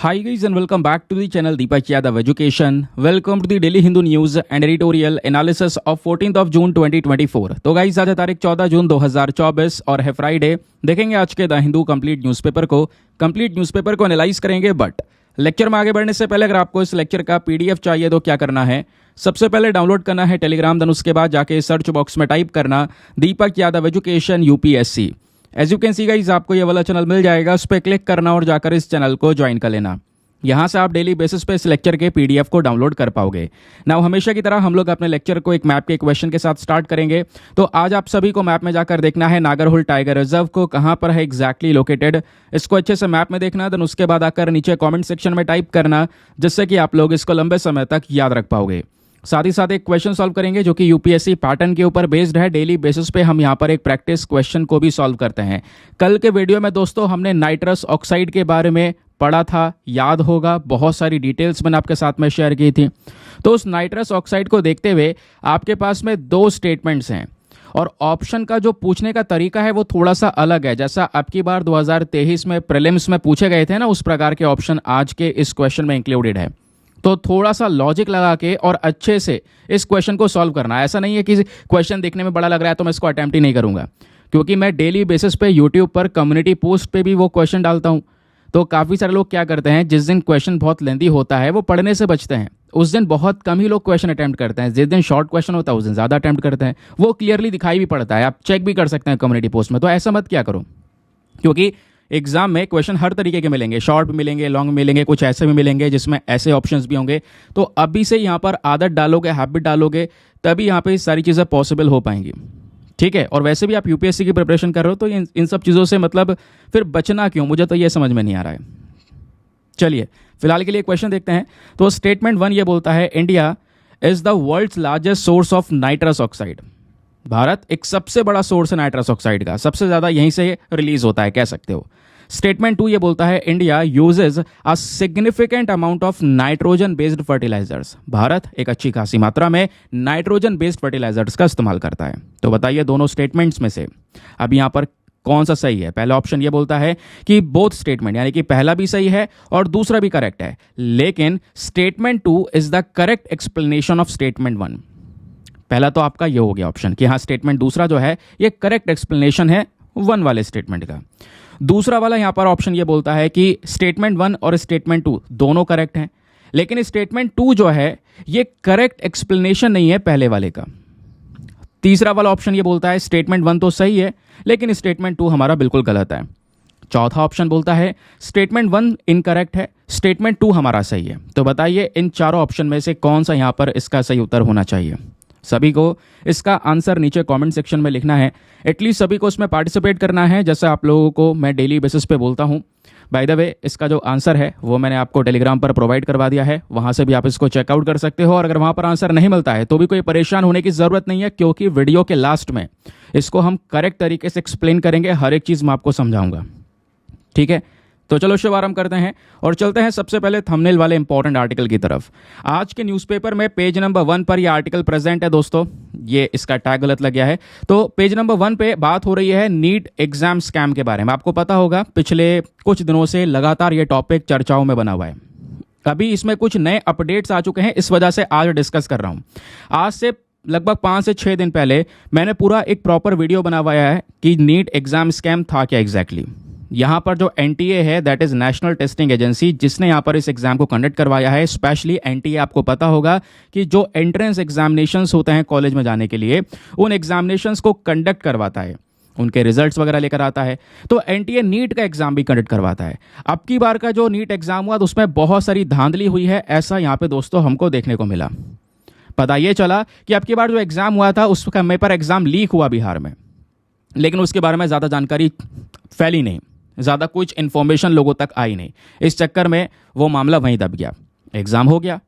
Hi guys and welcome back to the channel Deepak Yadav Education. Welcome to the Daily Hindu News and Editorial Analysis of 14th of June 2024. तो guys आज है तारीख 14 जून 2024 और है Friday. देखेंगे आज के द हिंदू कंप्लीट न्यूज़पेपर को एनालाइज करेंगे। बट लेक्चर में आगे बढ़ने से पहले अगर आपको इस लेक्चर का पीडीएफ चाहिए तो क्या करना है, सबसे पहले डाउनलोड करना है टेलीग्राम, देन उसके बाद जाके सर्च बॉक्स में टाइप करना Deepak Yadav education UPSC. As you can see guys आपको ये वाला चैनल मिल जाएगा, उस पर क्लिक करना और जाकर इस चैनल को ज्वाइन कर लेना। यहाँ से आप डेली बेसिस पे इस लेक्चर के पीडीएफ को डाउनलोड कर पाओगे। नाउ हमेशा की तरह हम लोग अपने लेक्चर को एक मैप के क्वेश्चन के साथ स्टार्ट करेंगे। तो आज आप सभी को मैप में जाकर देखना है नागरहोल टाइगर रिजर्व को कहाँ पर है एग्जैक्टली लोकेटेड, इसको अच्छे से मैप में देखना। देन उसके बाद आकर नीचे कॉमेंट सेक्शन में टाइप करना, जिससे कि आप लोग इसको लंबे समय तक याद रख पाओगे। साथ ही साथ एक क्वेश्चन सॉल्व करेंगे जो कि यूपीएससी पैटर्न के ऊपर बेस्ड है। डेली बेसिस पे हम यहाँ पर एक प्रैक्टिस क्वेश्चन को भी सॉल्व करते हैं। कल के वीडियो में दोस्तों हमने नाइट्रस ऑक्साइड के बारे में पढ़ा था, याद होगा, बहुत सारी डिटेल्स मैंने आपके साथ में शेयर की थी। तो उस नाइट्रस ऑक्साइड को देखते हुए आपके पास में दो स्टेटमेंट्स हैं और ऑप्शन का जो पूछने का तरीका है वो थोड़ा सा अलग है। जैसा अब की बार 2023 में प्रीलिम्स में पूछे गए थे ना, उस प्रकार के ऑप्शन आज के इस क्वेश्चन में इंक्लूडेड है। तो थोड़ा सा लॉजिक लगा के और अच्छे से इस क्वेश्चन को सॉल्व करना है। ऐसा नहीं है कि क्वेश्चन देखने में बड़ा लग रहा है तो मैं इसको अटेम्प्ट ही नहीं करूंगा, क्योंकि मैं डेली बेसिस पे यूट्यूब पर कम्युनिटी पोस्ट पे भी वो क्वेश्चन डालता हूं। तो काफ़ी सारे लोग क्या करते हैं, जिस दिन क्वेश्चन बहुत लेंदी होता है वो पढ़ने से बचते हैं, उस दिन बहुत कम ही लोग क्वेश्चन अटेम्प्ट करते हैं। जिस दिन शॉर्ट क्वेश्चन होता है उस दिन ज़्यादा अटेम्प्ट करते हैं। वो क्लियरली दिखाई भी पड़ता है, आप चेक भी कर सकते हैं कम्युनिटी पोस्ट में। तो ऐसा मत क्या करो, क्योंकि एग्जाम में क्वेश्चन हर तरीके के मिलेंगे, शॉर्ट भी मिलेंगे, लॉन्ग मिलेंगे, कुछ ऐसे भी मिलेंगे जिसमें ऐसे ऑप्शंस भी होंगे। तो अभी से यहाँ पर आदत डालोगे, हैबिट डालोगे, तभी यहाँ पे सारी चीज़ें पॉसिबल हो पाएंगी। ठीक है। और वैसे भी आप यूपीएससी की प्रिपरेशन कर रहे हो तो इन सब चीज़ों से मतलब फिर बचना क्यों, मुझे तो ये समझ में नहीं आ रहा है। चलिए फिलहाल के लिए क्वेश्चन देखते हैं। तो स्टेटमेंट 1 ये बोलता है, India is the world's largest source of nitrous oxide. Bharat एक सबसे बड़ा सोर्स है नाइट्रस ऑक्साइड का, सबसे ज़्यादा यहीं से रिलीज होता है, कह सकते हो। स्टेटमेंट 2 ये बोलता है, India uses a significant amount of nitrogen based fertilisers. Bharat एक अच्छी खासी मात्रा में नाइट्रोजन बेस्ड फर्टिलाइजर्स का इस्तेमाल करता है। तो बताइए दोनों स्टेटमेंट्स में से अब यहाँ पर कौन सा सही है। पहला ऑप्शन ये बोलता है कि बोथ स्टेटमेंट, यानी कि पहला भी सही है और दूसरा भी करेक्ट है, लेकिन statement 2 is the correct explanation of statement 1। पहला तो आपका ये हो गया ऑप्शन कि हाँ, स्टेटमेंट दूसरा जो है ये करेक्ट एक्सप्लेनेशन है 1 वाले स्टेटमेंट का। दूसरा वाला यहाँ पर ऑप्शन ये बोलता है कि स्टेटमेंट 1 और स्टेटमेंट 2 दोनों करेक्ट हैं, लेकिन स्टेटमेंट 2 जो है ये करेक्ट एक्सप्लेनेशन नहीं है पहले वाले का। तीसरा वाला ऑप्शन ये बोलता है स्टेटमेंट 1 तो सही है लेकिन स्टेटमेंट 2 हमारा बिल्कुल गलत है। चौथा ऑप्शन बोलता है स्टेटमेंट 1 इनकरेक्ट है, स्टेटमेंट 2 हमारा सही है। तो बताइए इन चारों ऑप्शन में से कौन सा यहाँ पर इसका सही उत्तर होना चाहिए। सभी को इसका आंसर नीचे कमेंट सेक्शन में लिखना है। एटलीस्ट सभी को इसमें पार्टिसिपेट करना है, जैसे आप लोगों को मैं डेली बेसिस पे बोलता हूँ। बाय द वे इसका जो आंसर है वो मैंने आपको टेलीग्राम पर प्रोवाइड करवा दिया है, वहाँ से भी आप इसको चेकआउट कर सकते हो। और अगर वहाँ पर आंसर नहीं मिलता है तो भी कोई परेशान होने की ज़रूरत नहीं है, क्योंकि वीडियो के लास्ट में इसको हम करेक्ट तरीके से एक्सप्लेन करेंगे, हर एक चीज़ मैं आपको समझाऊंगा। ठीक है, तो चलो शुभारंभ करते हैं और चलते हैं सबसे पहले थंबनेल वाले इंपॉर्टेंट आर्टिकल की तरफ। आज के न्यूज़पेपर में पेज नंबर 1 पर यह आर्टिकल प्रेजेंट है दोस्तों। ये इसका टैग गलत लग गया है। तो पेज नंबर 1 पे बात हो रही है नीट एग्जाम स्कैम के बारे में। आपको पता होगा पिछले कुछ दिनों से लगातार ये टॉपिक चर्चाओं में बना हुआ है। अभी इसमें कुछ नए अपडेट्स आ चुके हैं, इस वजह से आज डिस्कस कर रहा हूँ। आज से लगभग 5 से 6 दिन पहले मैंने पूरा एक प्रॉपर वीडियो बनवाया है कि नीट एग्जाम स्कैम था क्या एग्जैक्टली। यहाँ पर जो एनटीए है, that is national testing agency, जिसने यहाँ पर इस एग्जाम को कंडक्ट करवाया है। स्पेशली एनटीए, आपको पता होगा कि जो एंट्रेंस एग्जामिनेशंस होते हैं कॉलेज में जाने के लिए, उन एग्जामिनेशंस को कंडक्ट करवाता है, उनके रिजल्ट्स वगैरह लेकर आता है। तो एनटीए नीट का एग्जाम भी कंडक्ट करवाता है। अब की बार का जो नीट एग्जाम हुआ तो उसमें बहुत सारी धांधली हुई है, ऐसा यहाँ पे दोस्तों हमको देखने को मिला। पता ये चला कि अब की बार जो एग्जाम हुआ था उस समय पर एग्जाम लीक हुआ बिहार में, लेकिन उसके बारे में ज़्यादा जानकारी फैली नहीं, ज़्यादा कुछ इन्फॉर्मेशन लोगों तक आई नहीं। इस चक्कर में वो मामला वहीं दब गया। एग्ज़ाम हो गया।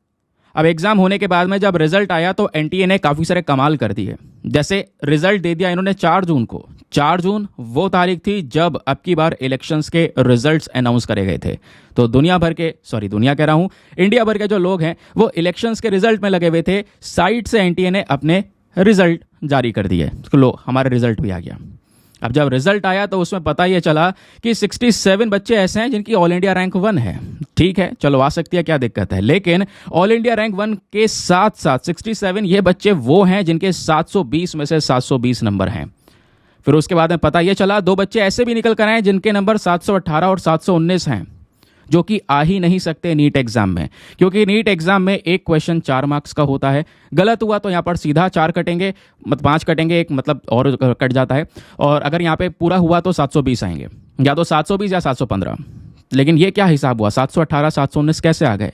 अब एग्ज़ाम होने के बाद में जब रिजल्ट आया तो एनटीए ने काफ़ी सारे कमाल कर दिए। जैसे रिजल्ट दे दिया इन्होंने 4 जून को। 4 जून वो तारीख थी जब अब की बार इलेक्शंस के रिजल्ट्स अनाउंस करे गए थे। तो इंडिया भर के जो लोग हैं वो इलेक्शंस के रिजल्ट में लगे हुए थे। साइड से एनटीए ने अपने रिजल्ट जारी कर दिए। लो, हमारा रिजल्ट भी आ गया। अब जब रिजल्ट आया तो उसमें पता ये चला कि 67 बच्चे ऐसे हैं जिनकी ऑल इंडिया रैंक 1 है। ठीक है, चलो आ सकती है, क्या दिक्कत है, लेकिन ऑल इंडिया रैंक 1 के साथ साथ 67 ये बच्चे वो हैं जिनके 720 में से 720 नंबर हैं। फिर उसके बाद में पता ये चला 2 बच्चे ऐसे भी निकल कर आए जिनके नंबर 718 और 719 हैं, जो कि आ ही नहीं सकते नीट एग्जाम में, क्योंकि नीट एग्जाम में एक क्वेश्चन 4 मार्क्स का होता है। गलत हुआ तो यहाँ पर सीधा 4 कटेंगे, 5 कटेंगे, एक मतलब और कट जाता है, और अगर यहाँ पे पूरा हुआ तो 720 आएंगे, या तो 720 या 715। लेकिन ये क्या हिसाब हुआ, 718 719 कैसे आ गए?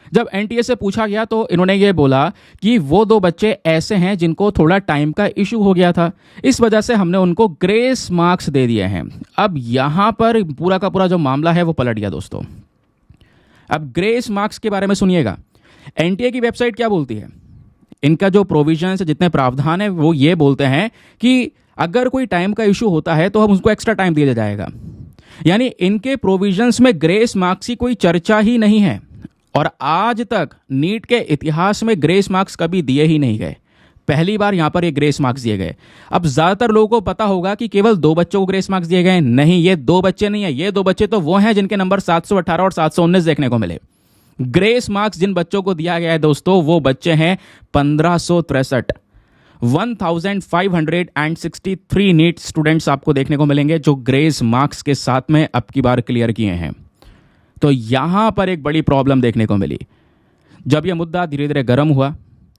जब एनटीए से पूछा गया तो इन्होंने ये बोला कि वो 2 बच्चे ऐसे हैं जिनको थोड़ा टाइम का इशू हो गया था, इस वजह से हमने उनको ग्रेस मार्क्स दे दिए हैं। अब यहाँ पर पूरा का पूरा जो मामला है वो पलट गया दोस्तों। अब ग्रेस मार्क्स के बारे में सुनिएगा, एनटीए की वेबसाइट क्या बोलती है, इनका जो प्रोविजन है, जितने प्रावधान है, वो ये बोलते हैं कि अगर कोई टाइम का इशू होता है तो हम उसको एक्स्ट्रा टाइम दिया जाएगा। यानी इनके प्रोविजंस में ग्रेस मार्क्स की कोई चर्चा ही नहीं है, और आज तक नीट के इतिहास में ग्रेस मार्क्स कभी दिए ही नहीं गए। पहली बार यहां पर ये ग्रेस मार्क्स दिए गए। अब ज्यादातर लोगों को पता होगा कि केवल 2 बच्चों को ग्रेस मार्क्स दिए गए, नहीं, ये 2 बच्चे नहीं है, ये 2 बच्चे तो वो हैं जिनके नंबर 718 और 719 देखने को मिले। ग्रेस मार्क्स जिन बच्चों को दिया गया है दोस्तों, वो बच्चे हैं 1563। 1563 नीट स्टूडेंट्स आपको देखने को मिलेंगे जो ग्रेस मार्क्स के साथ में अब की बार क्लियर किए हैं। तो यहां पर एक बड़ी प्रॉब्लम देखने को मिली। जब यह मुद्दा धीरे धीरे गर्म हुआ,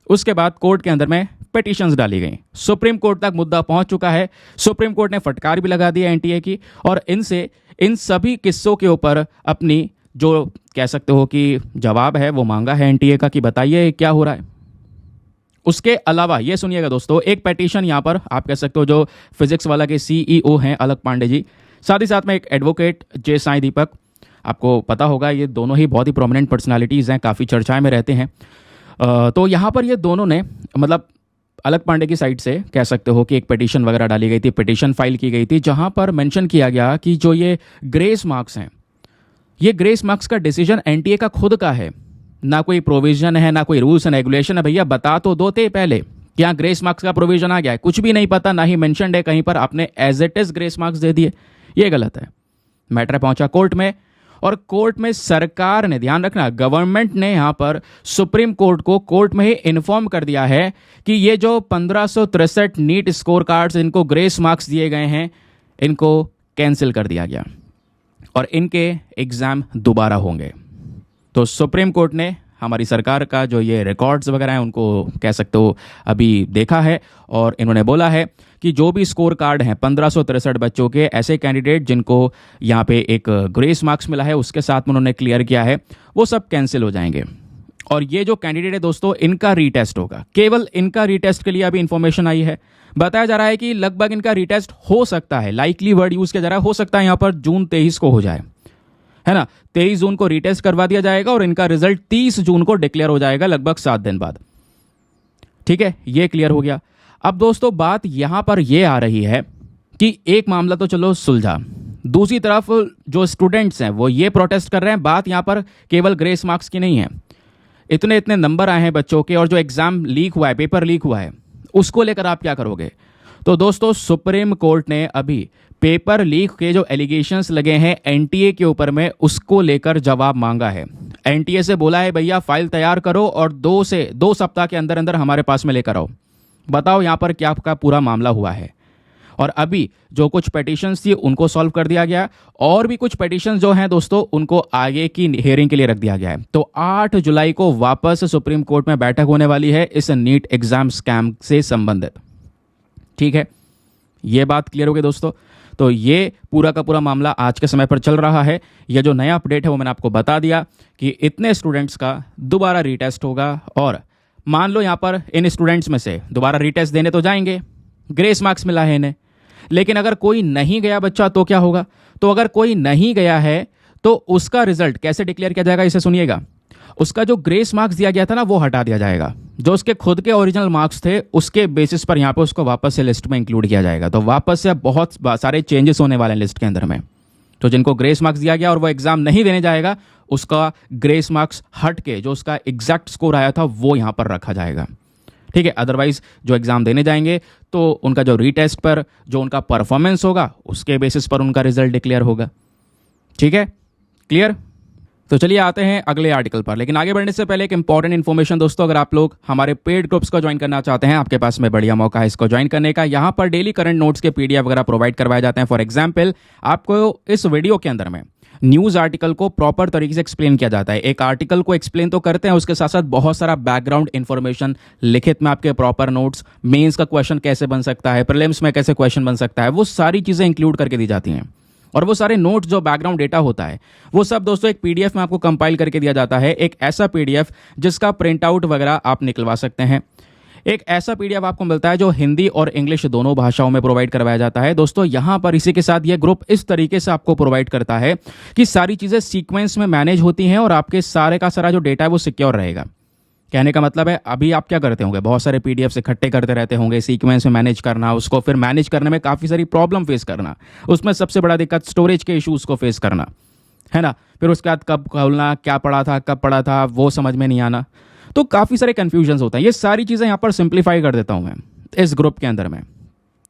उसके बाद कोर्ट के अंदर में पिटीशंस डाली गई, सुप्रीम कोर्ट तक मुद्दा पहुंच चुका है। सुप्रीम कोर्ट ने फटकार भी लगा दी एनटीए की, और इनसे इन सभी किस्सों के ऊपर अपनी जो कह सकते हो कि जवाब है वो मांगा है एनटीए का, कि बताइए क्या हो रहा है। उसके अलावा ये सुनिएगा दोस्तों, एक पिटीशन यहाँ पर आप कह सकते हो जो फिजिक्स वाला के सीईओ हैं अलक पांडे जी, साथ ही साथ में एक एडवोकेट जे साई दीपक, आपको पता होगा ये दोनों ही बहुत ही प्रोमिनेंट पर्सनालिटीज़ हैं, काफ़ी चर्चाएं में रहते हैं। तो यहाँ पर ये दोनों ने मतलब अलक पांडे की साइड से कह सकते हो कि एक पिटीशन वगैरह डाली गई थी, पिटीशन फाइल की गई थी, जहाँ पर मेंशन किया गया कि जो ये ग्रेस मार्क्स हैं, ये ग्रेस मार्क्स का डिसीजन एनटीए का खुद का है, ना कोई प्रोविजन है, ना कोई रूल्स एंड रेगुलेशन है। भैया बता तो दो थे पहले, क्या ग्रेस मार्क्स का प्रोविजन आ गया है? कुछ भी नहीं पता, ना ही मेंशनड है कहीं पर, आपने as it is grace marks दे दिए, ये गलत है। मैटर पहुंचा कोर्ट में, और कोर्ट में सरकार ने, ध्यान रखना, गवर्नमेंट ने यहां पर सुप्रीम कोर्ट को कोर्ट में ही इन्फॉर्म कर दिया है कि ये जो 1563 नीट स्कोर कार्ड्स इनको ग्रेस मार्क्स दिए गए हैं, इनको कैंसिल कर दिया गया और इनके एग्जाम दोबारा होंगे। तो सुप्रीम कोर्ट ने हमारी सरकार का जो ये रिकॉर्ड्स वगैरह हैं उनको कह सकते हो अभी देखा है, और इन्होंने बोला है कि जो भी स्कोर कार्ड हैं 1563 बच्चों के, ऐसे कैंडिडेट जिनको यहाँ पे एक ग्रेस मार्क्स मिला है उसके साथ में उन्होंने क्लियर किया है, वो सब कैंसिल हो जाएंगे। और ये जो कैंडिडेट है दोस्तों, इनका रीटेस्ट होगा, केवल इनका रीटेस्ट के लिए अभी इंफॉर्मेशन आई है। बताया जा रहा है कि लगभग इनका रीटेस्ट हो सकता है, लाइकली वर्ड यूज किया जा रहा है, हो सकता है यहाँ पर जून 23 को हो जाए, है ना। 23 जून को रीटेस्ट करवा दिया जाएगा और इनका रिजल्ट 30 जून को डिक्लेयर हो जाएगा, लगभग 7 दिन बाद। ठीक है, ये क्लियर हो गया। अब दोस्तों बात यहां पर यह आ रही है कि एक मामला तो चलो सुलझा, दूसरी तरफ जो स्टूडेंट्स हैं वो ये प्रोटेस्ट कर रहे हैं। बात यहां पर केवल ग्रेस मार्क्स की नहीं है, इतने इतने नंबर आए हैं बच्चों के, और जो एग्जाम लीक हुआ है, पेपर लीक हुआ है, उसको लेकर आप क्या करोगे? तो दोस्तों सुप्रीम कोर्ट ने अभी पेपर लीक के जो एलिगेशंस लगे हैं एनटीए के ऊपर में, उसको लेकर जवाब मांगा है। एनटीए से बोला है भैया फाइल तैयार करो और 2 सप्ताह के अंदर अंदर हमारे पास में लेकर आओ, बताओ यहाँ पर क्या आपका पूरा मामला हुआ है। और अभी जो कुछ पिटीशंस थी उनको सॉल्व कर दिया गया, और भी कुछ पिटीशन जो हैं दोस्तों उनको आगे की हियरिंग के लिए रख दिया गया है। तो 8 जुलाई को वापस सुप्रीम कोर्ट में बैठक होने वाली है इस नीट एग्जाम स्कैम से संबंधित। ठीक है, ये बात क्लियर हो गई दोस्तों। तो ये पूरा का पूरा मामला आज के समय पर चल रहा है। यह जो नया अपडेट है वो मैंने आपको बता दिया कि इतने स्टूडेंट्स का दोबारा रीटेस्ट होगा, और मान लो यहाँ पर इन स्टूडेंट्स में से दोबारा रीटेस्ट देने तो जाएंगे, ग्रेस मार्क्स मिला है इन्हें, लेकिन अगर कोई नहीं गया बच्चा तो क्या होगा? तो अगर कोई नहीं गया है तो उसका रिजल्ट कैसे डिक्लेयर किया जाएगा, इसे सुनिएगा। उसका जो ग्रेस मार्क्स दिया गया था ना वो हटा दिया जाएगा, जो उसके खुद के ओरिजिनल मार्क्स थे उसके बेसिस पर यहाँ पे उसको वापस से लिस्ट में इंक्लूड किया जाएगा। तो वापस से बहुत सारे चेंजेस होने वाले हैं लिस्ट के अंदर में। तो जिनको ग्रेस मार्क्स दिया गया और वो एग्जाम नहीं देने जाएगा, उसका ग्रेस मार्क्स हट के जो उसका एग्जैक्ट स्कोर आया था वो यहाँ पर रखा जाएगा। ठीक है। अदरवाइज जो एग्ज़ाम देने जाएंगे तो उनका जो रीटेस्ट पर जो उनका परफॉर्मेंस होगा उसके बेसिस पर उनका रिजल्ट डिक्लेयर होगा। ठीक है, क्लियर। तो चलिए आते हैं अगले आर्टिकल पर, लेकिन आगे बढ़ने से पहले एक इंपॉर्टेंट इन्फॉर्मेशन दोस्तों, अगर आप लोग हमारे पेड ग्रुप्स को ज्वाइन करना चाहते हैं, आपके पास में बढ़िया मौका है इसको ज्वाइन करने का। यहाँ पर डेली करंट नोट्स के पीडीएफ वगैरह प्रोवाइड करवाए जाते हैं। फॉर एग्जाम्पल, आपको इस वीडियो के अंदर में न्यूज़ आर्टिकल को प्रॉपर तरीके से एक्सप्लेन किया जाता है। एक आर्टिकल को एक्सप्लेन तो करते हैं, उसके साथ साथ बहुत सारा बैकग्राउंड इन्फॉर्मेशन, लिखित में आपके प्रॉपर नोट्स, मेंस का क्वेश्चन कैसे बन सकता है, प्रीलिम्स में कैसे क्वेश्चन बन सकता है, वो सारी चीज़ें इंक्लूड करके दी जाती हैं। और वो सारे नोट्स जो बैकग्राउंड डेटा होता है वो सब दोस्तों एक पीडीएफ में आपको कंपाइल करके दिया जाता है। एक ऐसा पीडीएफ जिसका प्रिंट आउट वगैरह आप निकलवा सकते हैं। एक ऐसा पीडीएफ आपको मिलता है जो हिंदी और इंग्लिश दोनों भाषाओं में प्रोवाइड करवाया जाता है। दोस्तों यहाँ पर इसी के साथ ये ग्रुप इस तरीके से आपको प्रोवाइड करता है कि सारी चीज़ें सीक्वेंस में मैनेज होती हैं और आपके सारे का सारा जो डेटा है वो सिक्योर रहेगा। कहने का मतलब है, अभी आप क्या करते होंगे, बहुत सारे पीडीएफ इकट्ठे करते रहते होंगे, सीक्वेंस में मैनेज करना, उसको फिर मैनेज करने में काफ़ी सारी प्रॉब्लम फेस करना, उसमें सबसे बड़ा दिक्कत स्टोरेज के इशूज़ को फेस करना है ना। फिर उसके बाद कब खोलना, क्या पढ़ा था, कब पढ़ा था, वो समझ में नहीं आना, तो काफ़ी सारे कन्फ्यूजन्स होता है। ये सारी चीज़ें यहाँ पर सिंप्लीफाई कर देता हूँ मैं इस ग्रुप के अंदर में।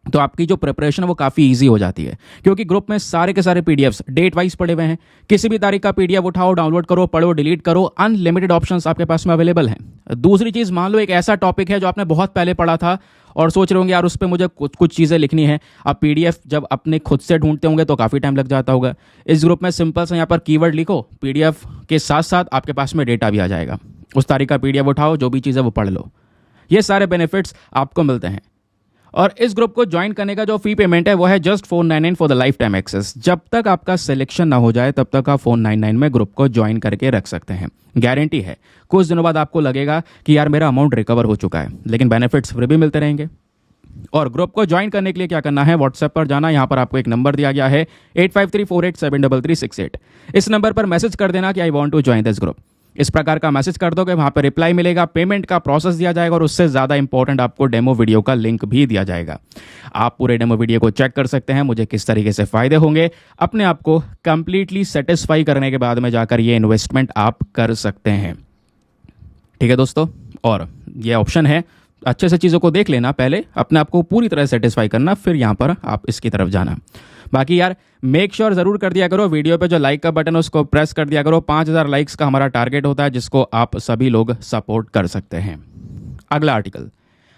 तो आपकी जो प्रिपरेशन है वो काफ़ी इजी हो जाती है, क्योंकि ग्रुप में सारे के सारे पीडीएफ्स डेट वाइज पड़े हुए हैं। किसी भी तारीख का पीडीएफ उठाओ, डाउनलोड करो, पढ़ो, डिलीट करो, अनलिमिटेड ऑप्शंस आपके पास में अवेलेबल हैं। दूसरी चीज़, मान लो एक ऐसा टॉपिक है जो आपने बहुत पहले पढ़ा था और सोच रहे होंगे यार उस पर मुझे कुछ चीज़ें लिखनी है। अब पीडीएफ जब अपने खुद से ढूंढते होंगे तो काफ़ी टाइम लग जाता होगा। इस ग्रुप में सिंपल से यहाँ पर कीवर्ड लिखो, पीडीएफ के साथ साथ आपके पास में डेटा भी आ जाएगा। उस तारीख का पीडीएफ उठाओ, जो भी चीज़ है वो पढ़ लो। ये सारे बेनिफिट्स आपको मिलते हैं। और इस ग्रुप को ज्वाइन करने का जो फी पेमेंट है वो है just 499 for the life time access. जब तक आपका सिलेक्शन ना हो जाए तब तक आप 499 में ग्रुप को ज्वाइन करके रख सकते हैं। गारंटी है कुछ दिनों बाद आपको लगेगा कि यार मेरा अमाउंट रिकवर हो चुका है, लेकिन बेनिफिट्स फिर भी मिलते रहेंगे। और ग्रुप को ज्वाइन करने के लिए क्या करना है, व्हाट्सएप पर जाना, यहाँ पर आपको एक नंबर दिया गया है 8534873368। इस नंबर पर मैसेज कर देना कि I want to join this group. इस प्रकार का मैसेज कर दोगे, वहाँ पर रिप्लाई मिलेगा, पेमेंट का प्रोसेस दिया जाएगा और उससे ज़्यादा इंपॉर्टेंट आपको डेमो वीडियो का लिंक भी दिया जाएगा। आप पूरे डेमो वीडियो को चेक कर सकते हैं, मुझे किस तरीके से फ़ायदे होंगे। अपने आप को कंप्लीटली सेटिस्फाई करने के बाद में जाकर ये इन्वेस्टमेंट आप कर सकते हैं। ठीक है दोस्तों, और ये ऑप्शन है, अच्छे से चीज़ों को देख लेना, पहले अपने आप को पूरी तरह सेटिस्फाई करना, फिर यहाँ पर आप इसकी तरफ जाना। बाकी यार मेक श्योर ज़रूर कर दिया करो, वीडियो पे जो लाइक का बटन है उसको प्रेस कर दिया करो। 5000 लाइक्स का हमारा टारगेट होता है, जिसको आप सभी लोग सपोर्ट कर सकते हैं। अगला आर्टिकल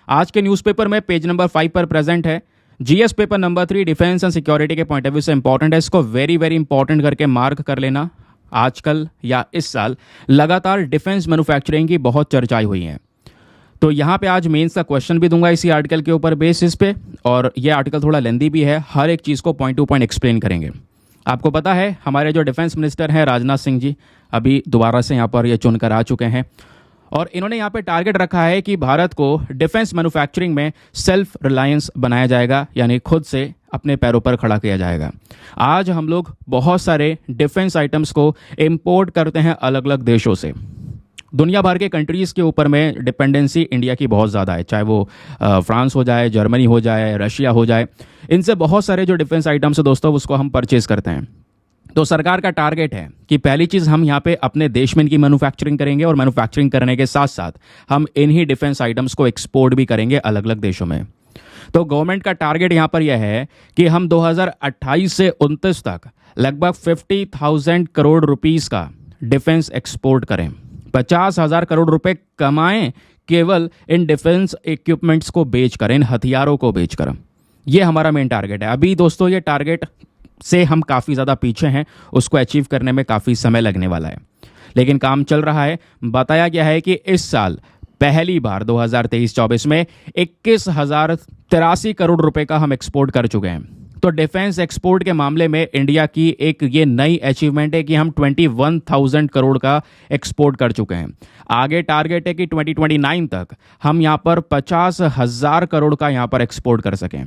आज के न्यूज़पेपर में पेज नंबर 5 पर प्रेजेंट है। GS paper number 3 defence and security के पॉइंट ऑफ व्यू से इंपॉर्टेंट है, इसको वेरी वेरी इंपॉर्टेंट करके मार्क कर लेना। आजकल या इस साल लगातार डिफेंस मैन्युफैक्चरिंग की बहुत चर्चाएं हुई हैं, तो यहाँ पे आज मेंस का क्वेश्चन भी दूंगा इसी आर्टिकल के ऊपर बेसिस पे। और ये आर्टिकल थोड़ा लेंदी भी है, हर एक चीज़ को पॉइंट टू पॉइंट एक्सप्लेन करेंगे। आपको पता है हमारे जो डिफेंस मिनिस्टर हैं राजनाथ सिंह जी, अभी दोबारा से यहाँ पर ये चुनकर आ चुके हैं और इन्होंने यहाँ पे टारगेट रखा है कि भारत को डिफेंस मैन्युफैक्चरिंग में सेल्फ रिलायंस बनाया जाएगा, यानी खुद से अपने पैरों पर खड़ा किया जाएगा। आज हम लोग बहुत सारे डिफेंस आइटम्स को इम्पोर्ट करते हैं अलग अलग देशों से। दुनिया भर के कंट्रीज़ के ऊपर में डिपेंडेंसी इंडिया की बहुत ज़्यादा है, चाहे वो फ्रांस हो जाए, जर्मनी हो जाए, रशिया हो जाए। इनसे बहुत सारे जो डिफेंस आइटम्स है दोस्तों उसको हम परचेज़ करते हैं। तो सरकार का टारगेट है कि पहली चीज़ हम यहाँ पे अपने देश में इनकी मैन्युफैक्चरिंग करेंगे और मैन्युफैक्चरिंग करने के साथ साथ हम इन्हीं डिफेंस आइटम्स को एक्सपोर्ट भी करेंगे अलग अलग देशों में। तो गवर्नमेंट का टारगेट यहाँ पर यह है कि हम 2028 से 29 तक लगभग 50,000 करोड़ रुपीस का डिफेंस एक्सपोर्ट करें, 50,000 करोड़ रुपए कमाएं केवल इन डिफेंस इक्विपमेंट्स को बेचकर, इन हथियारों को बेचकर। ये हमारा मेन टारगेट है। अभी दोस्तों ये टारगेट से हम काफ़ी ज़्यादा पीछे हैं, उसको अचीव करने में काफ़ी समय लगने वाला है, लेकिन काम चल रहा है। बताया गया है कि इस साल पहली बार 2023-24 में 21,083 करोड़ रुपए का हम एक्सपोर्ट कर चुके हैं। तो डिफेंस एक्सपोर्ट के मामले में इंडिया की एक ये नई अचीवमेंट है कि हम 21,000 करोड़ का एक्सपोर्ट कर चुके हैं। आगे टारगेट है कि 2029 तक हम यहाँ पर 50,000 करोड़ का यहाँ पर एक्सपोर्ट कर सकें।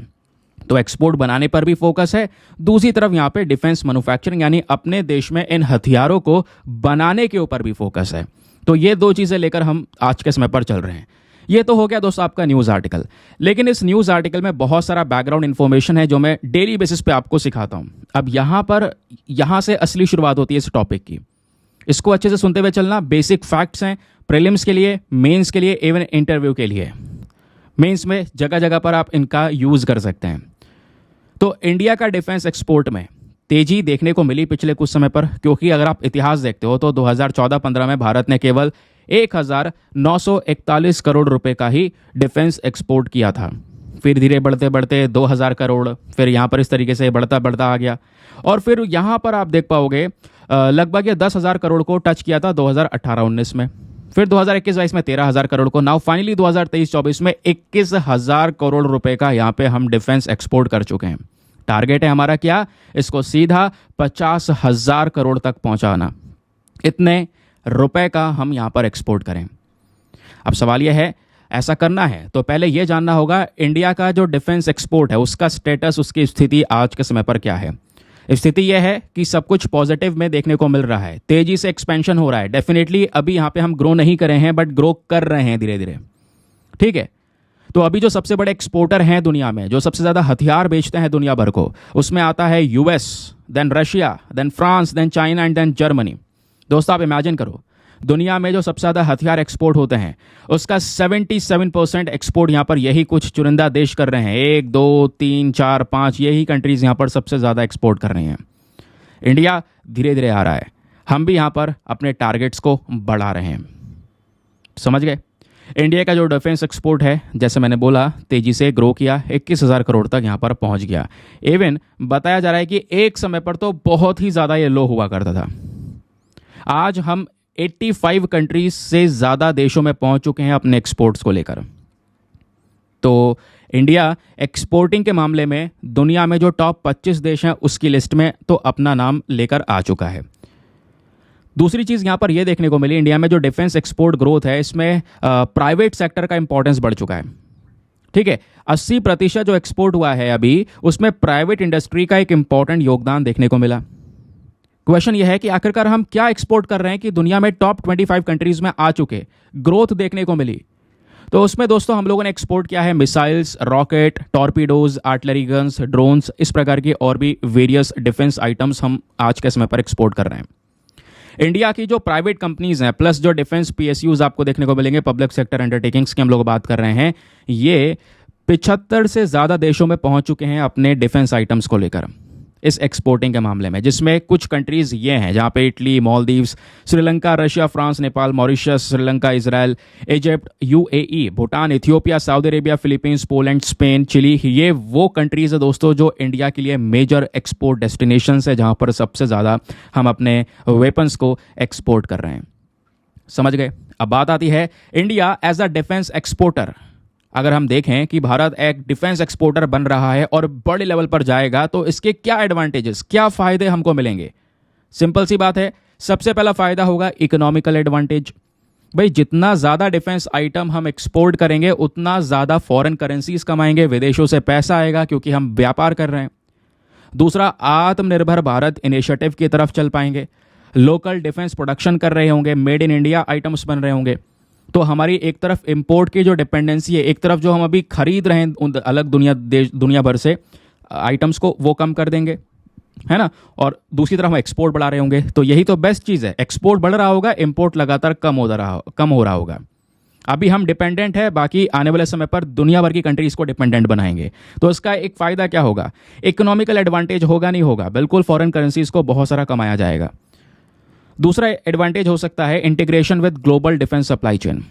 तो एक्सपोर्ट बनाने पर भी फोकस है, दूसरी तरफ यहाँ पे डिफेंस मैन्युफैक्चरिंग यानी अपने देश में इन हथियारों को बनाने के ऊपर भी फोकस है। तो ये दो चीज़ें लेकर हम आज के समय पर चल रहे हैं। ये तो हो गया दोस्तों आपका न्यूज़ आर्टिकल, लेकिन इस न्यूज़ आर्टिकल में बहुत सारा बैकग्राउंड इन्फॉर्मेशन है जो मैं डेली बेसिस पे आपको सिखाता हूँ। अब यहाँ से असली शुरुआत होती है इस टॉपिक की। इसको अच्छे से सुनते हुए चलना। बेसिक फैक्ट्स हैं प्रीलिम्स के लिए, मेंस के लिए, इवन इंटरव्यू के लिए। मेंस में जगह जगह पर आप इनका यूज़ कर सकते हैं। तो इंडिया का डिफेंस एक्सपोर्ट में तेजी देखने को मिली पिछले कुछ समय पर, क्योंकि अगर आप इतिहास देखते हो तो 2014-15 में भारत ने केवल 1941 करोड़ रुपए का ही डिफेंस एक्सपोर्ट किया था। फिर धीरे बढ़ते बढ़ते 2000 करोड़, फिर यहाँ पर इस तरीके से बढ़ता बढ़ता आ गया, और फिर यहाँ पर आप देख पाओगे लगभग ये 10,000 करोड़ को टच किया था 2018-19 में, फिर 2021-22 में 13,000 करोड़ को, नाउ फाइनली 2023-24 में 21,000 करोड़ रुपए का यहाँ पे हम डिफेंस एक्सपोर्ट कर चुके हैं। टारगेट है हमारा क्या, इसको सीधा 50,000 करोड़ तक पहुंचाना। इतने रुपए का हम यहाँ पर एक्सपोर्ट करें। अब सवाल यह है, ऐसा करना है तो पहले यह जानना होगा इंडिया का जो डिफेंस एक्सपोर्ट है उसका स्टेटस, उसकी स्थिति आज के समय पर क्या है। स्थिति यह है कि सब कुछ पॉजिटिव में देखने को मिल रहा है, तेजी से एक्सपेंशन हो रहा है। डेफिनेटली अभी यहाँ पे हम ग्रो नहीं करे हैं, बट ग्रो कर रहे हैं धीरे धीरे, ठीक है। तो अभी जो सबसे बड़े एक्सपोर्टर हैं दुनिया में, जो सबसे ज़्यादा हथियार बेचते हैं दुनिया भर को, उसमें आता है US, then Russia, then France, then China and then Germany. दोस्तों आप इमेजिन करो, दुनिया में जो सबसे ज़्यादा हथियार एक्सपोर्ट होते हैं उसका 77% एक्सपोर्ट यहाँ पर यही कुछ चुनिंदा देश कर रहे हैं। 1 2 3 4 5 यही कंट्रीज़ यहाँ पर सबसे ज़्यादा एक्सपोर्ट कर रही हैं। इंडिया धीरे धीरे आ रहा है, हम भी यहाँ पर अपने टारगेट्स को बढ़ा रहे हैं। समझ गए। इंडिया का जो डिफेंस एक्सपोर्ट है, जैसे मैंने बोला, तेजी से ग्रो किया, 21,000 करोड़ तक यहाँ पर पहुँच गया। इवन बताया जा रहा है कि एक समय पर तो बहुत ही ज़्यादा ये लो हुआ करता था। आज हम 85 कंट्रीज से ज़्यादा देशों में पहुंच चुके हैं अपने एक्सपोर्ट्स को लेकर। तो इंडिया एक्सपोर्टिंग के मामले में दुनिया में जो टॉप 25 देश हैं उसकी लिस्ट में तो अपना नाम लेकर आ चुका है। दूसरी चीज़ यहाँ पर यह देखने को मिली, इंडिया में जो डिफेंस एक्सपोर्ट ग्रोथ है इसमें प्राइवेट सेक्टर का इंपॉर्टेंस बढ़ चुका है, ठीक है। 80% जो एक्सपोर्ट हुआ है अभी, उसमें प्राइवेट इंडस्ट्री का एक इंपॉर्टेंट योगदान देखने को मिला। क्वेश्चन यह है कि आखिरकार हम क्या एक्सपोर्ट कर रहे हैं कि दुनिया में टॉप 25 कंट्रीज में आ चुके, ग्रोथ देखने को मिली। तो उसमें दोस्तों हम लोगों ने एक्सपोर्ट किया है missiles, rocket, torpedoes, artillery guns, drones, इस प्रकार की और भी वेरियस डिफेंस आइटम्स हम आज के समय पर एक्सपोर्ट कर रहे हैं। इंडिया की जो प्राइवेट कंपनीज हैं प्लस जो डिफेंस पीएसयूज आपको देखने को मिलेंगे, पब्लिक सेक्टर अंडरटेकिंग्स की हम लोग बात कर रहे हैं, ये 75 से ज़्यादा देशों में पहुंच चुके हैं अपने डिफेंस आइटम्स को लेकर इस एक्सपोर्टिंग के मामले में, जिसमें कुछ कंट्रीज़ ये हैं जहाँ पे Italy, Maldives, Sri Lanka, Russia, France, Nepal, Mauritius, Sri Lanka, Israel, Egypt, UAE, Bhutan, Ethiopia, Saudi Arabia, Philippines, Poland, Spain, Chile. ये वो कंट्रीज़ है दोस्तों जो इंडिया के लिए मेजर एक्सपोर्ट डेस्टिनेशंस है, जहाँ पर सबसे ज़्यादा हम अपने वेपन्स को एक्सपोर्ट कर रहे हैं। समझ गए। अब बात आती है India as a defence exporter. अगर हम देखें कि भारत एक डिफेंस एक्सपोर्टर बन रहा है और बड़े लेवल पर जाएगा तो इसके क्या एडवांटेजेस, क्या फ़ायदे हमको मिलेंगे। सिंपल सी बात है, सबसे पहला फ़ायदा होगा इकोनॉमिकल एडवांटेज। भाई जितना ज़्यादा डिफेंस आइटम हम एक्सपोर्ट करेंगे उतना ज़्यादा फॉरेन करेंसीज कमाएंगे, विदेशों से पैसा आएगा क्योंकि हम व्यापार कर रहे हैं। दूसरा, आत्मनिर्भर भारत इनिशिएटिव की तरफ चल पाएंगे, लोकल डिफेंस प्रोडक्शन कर रहे होंगे, मेड इन इंडिया आइटम्स बन रहे होंगे। तो हमारी एक तरफ इंपोर्ट की जो डिपेंडेंसी है, एक तरफ जो हम अभी खरीद रहे हैं उन अलग दुनिया भर से आइटम्स को, वो कम कर देंगे, है ना। और दूसरी तरफ हम एक्सपोर्ट बढ़ा रहे होंगे। तो यही तो बेस्ट चीज़ है, एक्सपोर्ट बढ़ रहा होगा, इंपोर्ट लगातार कम हो रहा होगा। अभी हम डिपेंडेंट है, बाकी आने वाले समय पर दुनिया भर की कंट्रीज को डिपेंडेंट बनाएंगे। तो इसका एक फ़ायदा क्या होगा, इकोनॉमिकल एडवांटेज होगा, नहीं होगा, बिल्कुल फॉरेन करेंसीज को बहुत सारा कमाया जाएगा। दूसरा एडवांटेज हो सकता है integration with global defence supply chain.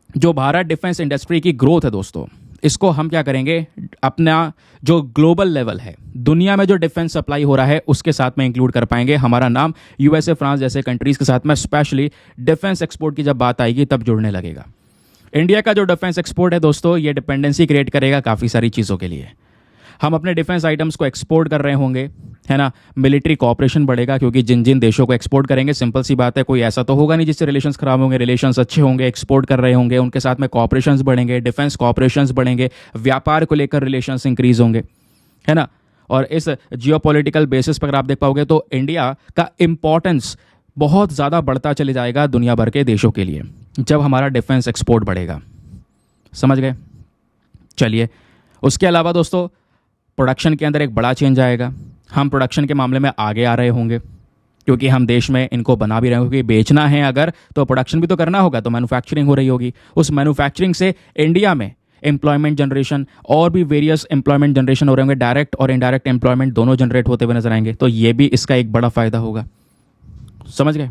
जो भारत डिफेंस इंडस्ट्री की ग्रोथ है दोस्तों, इसको हम क्या करेंगे, अपना जो ग्लोबल लेवल है, दुनिया में जो डिफेंस सप्लाई हो रहा है उसके साथ में इंक्लूड कर पाएंगे। हमारा नाम यूएसए, फ्रांस जैसे कंट्रीज के साथ में स्पेशली डिफेंस एक्सपोर्ट की जब बात आएगी तब जुड़ने लगेगा। इंडिया का जो डिफेंस एक्सपोर्ट है दोस्तों, ये डिपेंडेंसी क्रिएट करेगा काफ़ी सारी चीज़ों के लिए। हम अपने डिफेंस आइटम्स को एक्सपोर्ट कर रहे होंगे, है ना। मिलिट्री कोऑपरेशन बढ़ेगा क्योंकि जिन जिन देशों को एक्सपोर्ट करेंगे, सिंपल सी बात है, कोई ऐसा तो होगा नहीं जिससे रिलेशंस खराब होंगे, रिलेशंस अच्छे होंगे, एक्सपोर्ट कर रहे होंगे, उनके साथ में कोऑपरेशंस बढ़ेंगे, डिफेंस कोऑपरेशंस बढ़ेंगे, व्यापार को लेकर रिलेशंस इंक्रीज होंगे, है ना। और इस जियोपॉलिटिकल बेसिस पर आप देख पाओगे तो इंडिया का इंपॉर्टेंस बहुत ज़्यादा बढ़ता चले जाएगा दुनिया भर के देशों के लिए जब हमारा डिफेंस एक्सपोर्ट बढ़ेगा। समझ गए। चलिए, उसके अलावा दोस्तों प्रोडक्शन के अंदर एक बड़ा चेंज आएगा। हम प्रोडक्शन के मामले में आगे आ रहे होंगे क्योंकि हम देश में इनको बना भी रहे होंगे। बेचना है अगर तो प्रोडक्शन भी तो करना होगा, तो मैन्युफैक्चरिंग हो रही होगी। उस मैन्युफैक्चरिंग से इंडिया में एम्प्लॉयमेंट जनरेशन, और भी वेरियस एम्प्लॉयमेंट जनरेशन हो रहे होंगे, डायरेक्ट और इनडायरेक्ट एम्प्लॉयमेंट दोनों जनरेट होते हुए नजर आएंगे, तो ये भी इसका एक बड़ा फ़ायदा होगा। समझ गए?